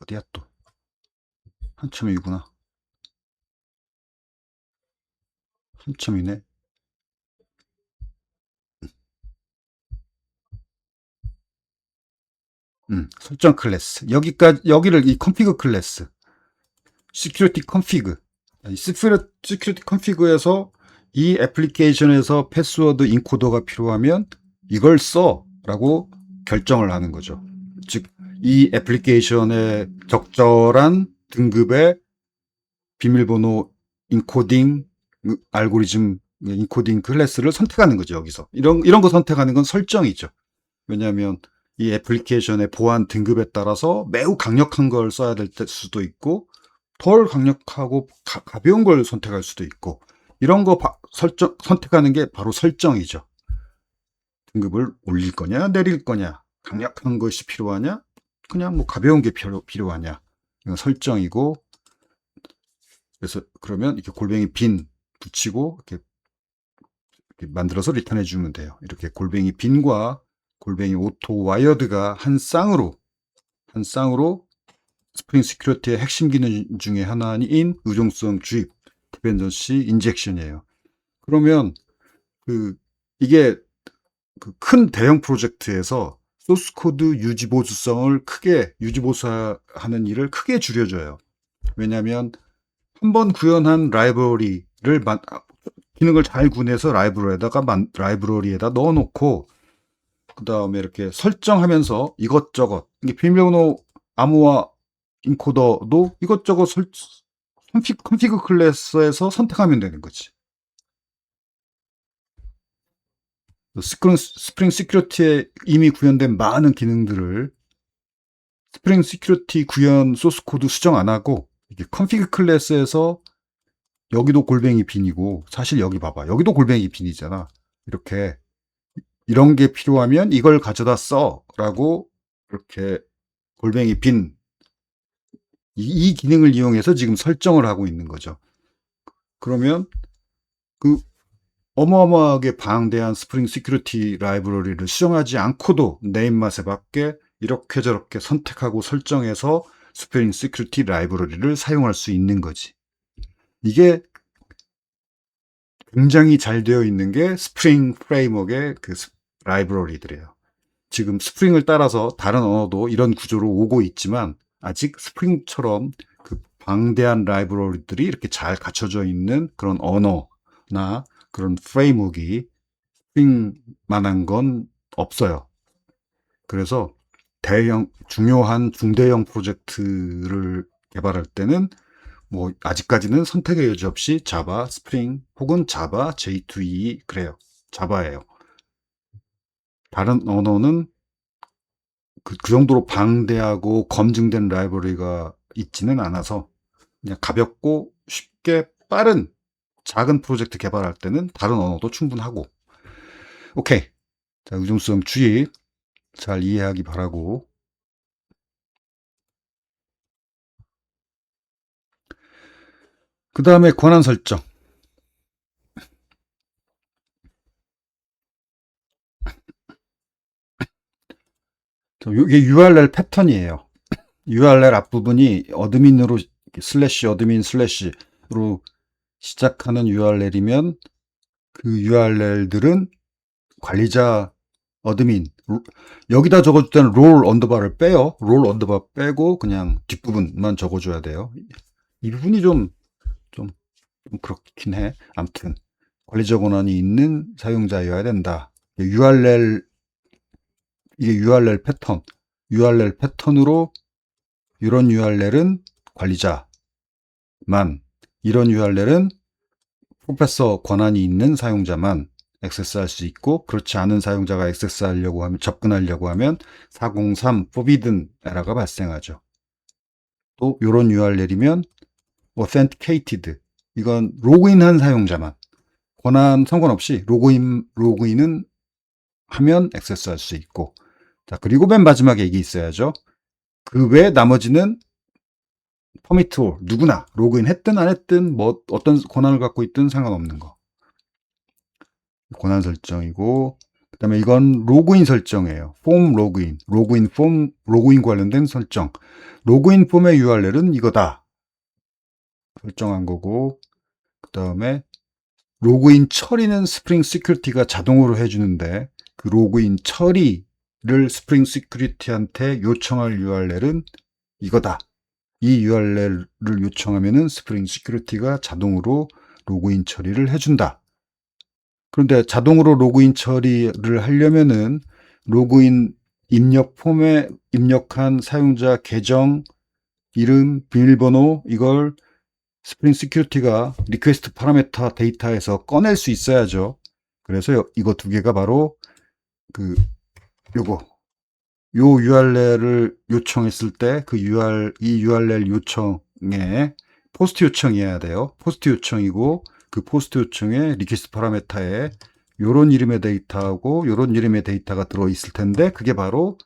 어디야 또. 한참이구나. 한참이네. 설정 클래스. 여기를 이 컨피그 클래스. 시큐리티 컨피그. 시큐리티 컨피그에서 이 애플리케이션에서 패스워드 인코더가 필요하면 이걸 써라고 결정을 하는 거죠. 즉, 이 애플리케이션의 적절한 등급의 비밀번호 인코딩 알고리즘 인코딩 클래스를 선택하는 거죠. 여기서 이런 거 선택하는 건 설정이죠. 왜냐하면 이 애플리케이션의 보안 등급에 따라서 매우 강력한 걸 써야 될 수도 있고 덜 강력하고 가벼운 걸 선택할 수도 있고 이런 거 선택하는 게 바로 설정이죠. 등급을 올릴 거냐 내릴 거냐 강력한 것이 필요하냐 그냥 뭐 가벼운 게 필요하냐 이건 설정이고 그래서 그러면 이렇게 골뱅이 빈 붙이고 이렇게 만들어서 리턴해 주면 돼요. 이렇게 골뱅이 빈과 골뱅이 오토 와이어드가 한 쌍으로 스프링 시큐리티의 핵심 기능 중에 하나인 의존성 주입 디펜던시 인젝션이에요. 그러면 이게 큰 대형 프로젝트에서 소스 코드 유지 보수성을 크게 유지 보수하는 일을 크게 줄여줘요. 왜냐하면 한번 구현한 라이브러리를 기능을 잘 구현해서 라이브러리에다 넣어놓고 그 다음에 이렇게 설정하면서 이것저것 비밀번호 암호화 인코더도 이것저것 컨피그 클래스에서 선택하면 되는 거지. 스프링 시큐리티에 이미 구현된 많은 기능들을 스프링 시큐리티 구현 소스 코드 수정 안 하고 컨피그 클래스에서 여기도 골뱅이 빈이고 사실 여기 봐봐 여기도 골뱅이 빈이잖아. 이렇게 이런 게 필요하면 이걸 가져다 써 라고 이렇게 골뱅이 빈 이 기능을 이용해서 지금 설정을 하고 있는 거죠. 그러면 어마어마하게 방대한 스프링 시큐리티 라이브러리를 수정하지 않고도 내 입맛에 맞게 이렇게 저렇게 선택하고 설정해서 스프링 시큐리티 라이브러리를 사용할 수 있는 거지. 이게 굉장히 잘 되어 있는 게 스프링 프레임워크의 라이브러리들이에요. 지금 스프링을 따라서 다른 언어도 이런 구조로 오고 있지만 아직 스프링처럼 방대한 라이브러리들이 이렇게 잘 갖춰져 있는 그런 언어나 그런 프레임워크가 스프링만한 건 없어요. 그래서 중요한 중대형 프로젝트를 개발할 때는 뭐 아직까지는 선택의 여지 없이 자바, 스프링 혹은 자바, J2EE 그래요. 자바예요. 다른 언어는 그 정도로 방대하고 검증된 라이브러리가 있지는 않아서 그냥 가볍고 쉽게 빠른 작은 프로젝트 개발할 때는 다른 언어도 충분하고. 오케이. 자, 의존성 주의 잘 이해하기 바라고. 그 다음에 권한 설정. 이게 URL 패턴이에요. URL 앞부분이 어드민으로 어드민 슬래시로 시작하는 URL이면 그 URL들은 관리자 어드민 여기다 적어줄 때는 롤 언더바를 빼요. 롤 언더바 빼고 그냥 뒷부분만 적어줘야 돼요. 이 부분이 좀 그렇긴 해. 아무튼 관리자 권한이 있는 사용자여야 된다. 이게 URL 패턴 URL 패턴으로 이런 URL은 관리자만, 이런 URL은 프로페서 권한이 있는 사용자만 액세스할 수 있고, 그렇지 않은 사용자가 액세스하려고 하면, 접근하려고 하면 403 forbidden 에러가 발생하죠. 또 이런 URL이면 authenticated, 이건 로그인한 사용자만, 권한 상관없이 로그인은 하면 액세스할 수 있고, 자, 그리고 맨 마지막에 이게 있어야죠. 그 외 나머지는 퍼미트 올, 누구나 로그인 했든 안 했든 뭐 어떤 권한을 갖고 있든 상관없는 거. 권한 설정이고, 그 다음에 이건 로그인 설정이에요. 폼 로그인, 로그인 관련된 설정. 로그인 폼의 URL은 이거다 설정한 거고, 그 다음에 로그인 처리는 스프링 시큐리티가 자동으로 해주는데, 그 로그인 처리를 스프링 시큐리티한테 요청할 URL은 이거다. 이 URL을 요청하면은 스프링 시큐리티가 자동으로 로그인 처리를 해준다. 그런데 자동으로 로그인 처리를 하려면은 로그인 입력 폼에 입력한 사용자 계정, 이름, 비밀번호, 이걸 스프링 시큐리티가 리퀘스트 파라미터 데이터에서 꺼낼 수 있어야죠. 그래서 이거 두 개가 바로 요 URL을 요청했을 때 이 URL 요청에 포스트 요청이어야 돼요. 포스트 요청이고, 그 포스트 요청에 리퀘스트 파라미터에 요런 이름의 데이터하고 요런 이름의 데이터가 들어있을 텐데, 그게 바로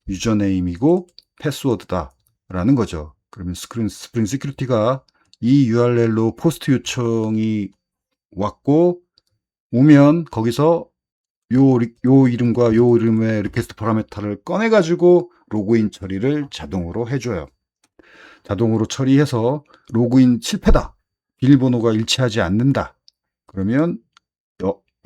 유저네임이고 패스워드다 라는 거죠. 그러면 스프링 시큐리티가 이 URL로 포스트 요청이 오면 거기서 요 이름과 요 이름의 리퀘스트 파라미터를 꺼내가지고 로그인 처리를 자동으로 해줘요. 자동으로 처리해서 로그인 실패다, 비밀번호가 일치하지 않는다, 그러면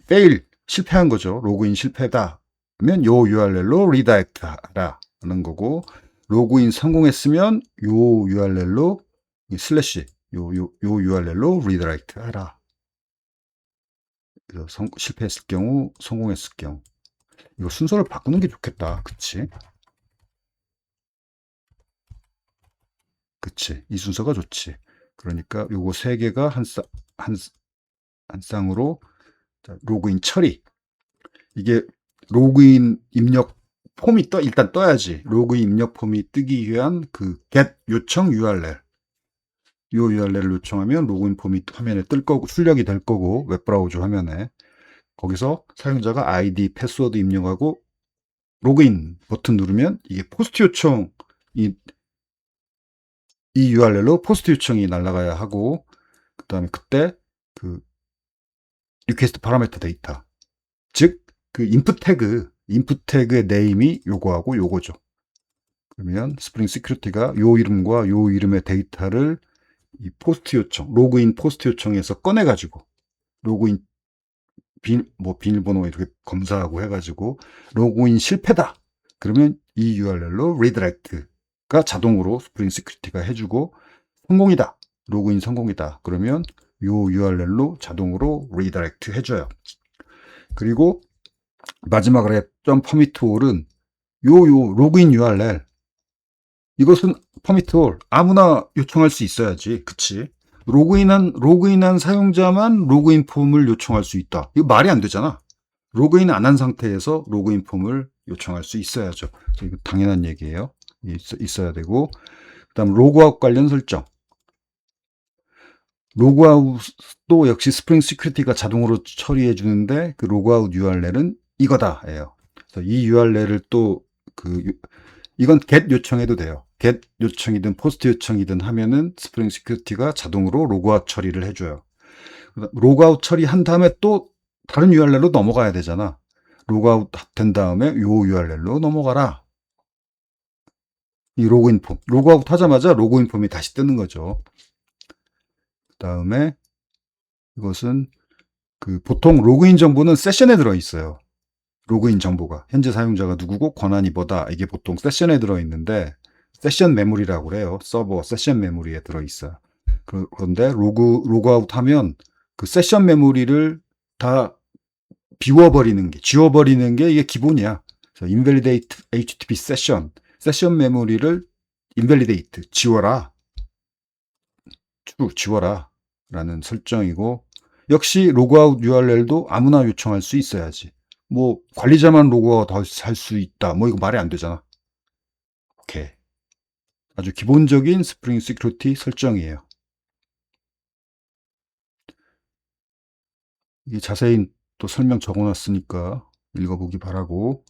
fail, 실패한 거죠. 로그인 실패다 하면 요 URL로 리다이렉트 하라는 거고, 로그인 성공했으면 요 URL로 슬래시 요 URL로 리다이렉트 하라. 그래서 실패했을 경우, 성공했을 경우. 이거 순서를 바꾸는 게 좋겠다. 그치? 이 순서가 좋지. 그러니까 요거 세 개가 한 쌍으로. 자, 로그인 처리. 이게 로그인 입력 폼이 일단 떠야지. 로그인 입력 폼이 뜨기 위한 get 요청 URL. 요 URL을 요청하면 로그인 폼이 화면에 뜰 거고, 출력이 될 거고, 웹브라우저 화면에. 거기서 사용자가 아이디, 패스워드 입력하고 로그인 버튼 누르면 이게 포스트 요청, 이 URL로 포스트 요청이 날아가야 하고, 그 다음에 그때 리퀘스트 파라미터 데이터, 즉 인풋 태그의 네임이 요거하고 요거죠. 그러면 스프링 시큐리티가 요 이름과 요 이름의 데이터를 이 포스트 요청, 로그인 포스트 요청에서 꺼내가지고 로그인 비밀번호 이렇게 검사하고 해가지고 로그인 실패다, 그러면 이 URL로 리다이렉트가 자동으로 스프링 시큐리티가 해주고, 성공이다, 로그인 성공이다, 그러면 요 URL로 자동으로 리다이렉트 해줘요. 그리고 마지막으로 했던 퍼미트 올은 요 로그인 URL, 이것은 퍼미트 올 아무나 요청할 수 있어야지. 그치? 로그인한 사용자만 로그인 폼을 요청할 수 있다. 이거 말이 안 되잖아. 로그인 안 한 상태에서 로그인 폼을 요청할 수 있어야죠. 이거 당연한 얘기예요. 있어야 되고, 그다음 로그아웃 관련 설정. 로그아웃도 역시 스프링 시큐리티가 자동으로 처리해 주는데, 그 로그아웃 URL은 이거다예요. 그래서 이 URL을 또 이건 get 요청해도 돼요. get 요청이든 포스트 요청이든 하면은 스프링 시큐리티가 자동으로 로그아웃 처리를 해줘요. 로그아웃 처리한 다음에 또 다른 URL로 넘어가야 되잖아. 로그아웃 된 다음에 요 URL로 넘어가라. 이 로그인 폼. 로그아웃 하자마자 로그인 폼이 다시 뜨는 거죠. 그 다음에 이것은 보통 로그인 정보는 세션에 들어있어요. 로그인 정보가 현재 사용자가 누구고 권한이 뭐다, 이게 보통 세션에 들어있는데, 세션 메모리라고 그래요. 서버 세션 메모리에 들어있어요. 그런데 로그아웃 하면 그 세션 메모리를 다 지워버리는 게 이게 기본이야. 그래서 invalidate HTTP session, 세션 메모리를 invalidate, 지워라. true, 지워라. 라는 설정이고, 역시 로그아웃 URL도 아무나 요청할 수 있어야지. 뭐 관리자만 로그아웃 할 수 있다. 뭐 이거 말이 안 되잖아. 오케이. 아주 기본적인 스프링 시큐리티 설정이에요. 이게 자세히 또 설명 적어놨으니까 읽어보기 바라고.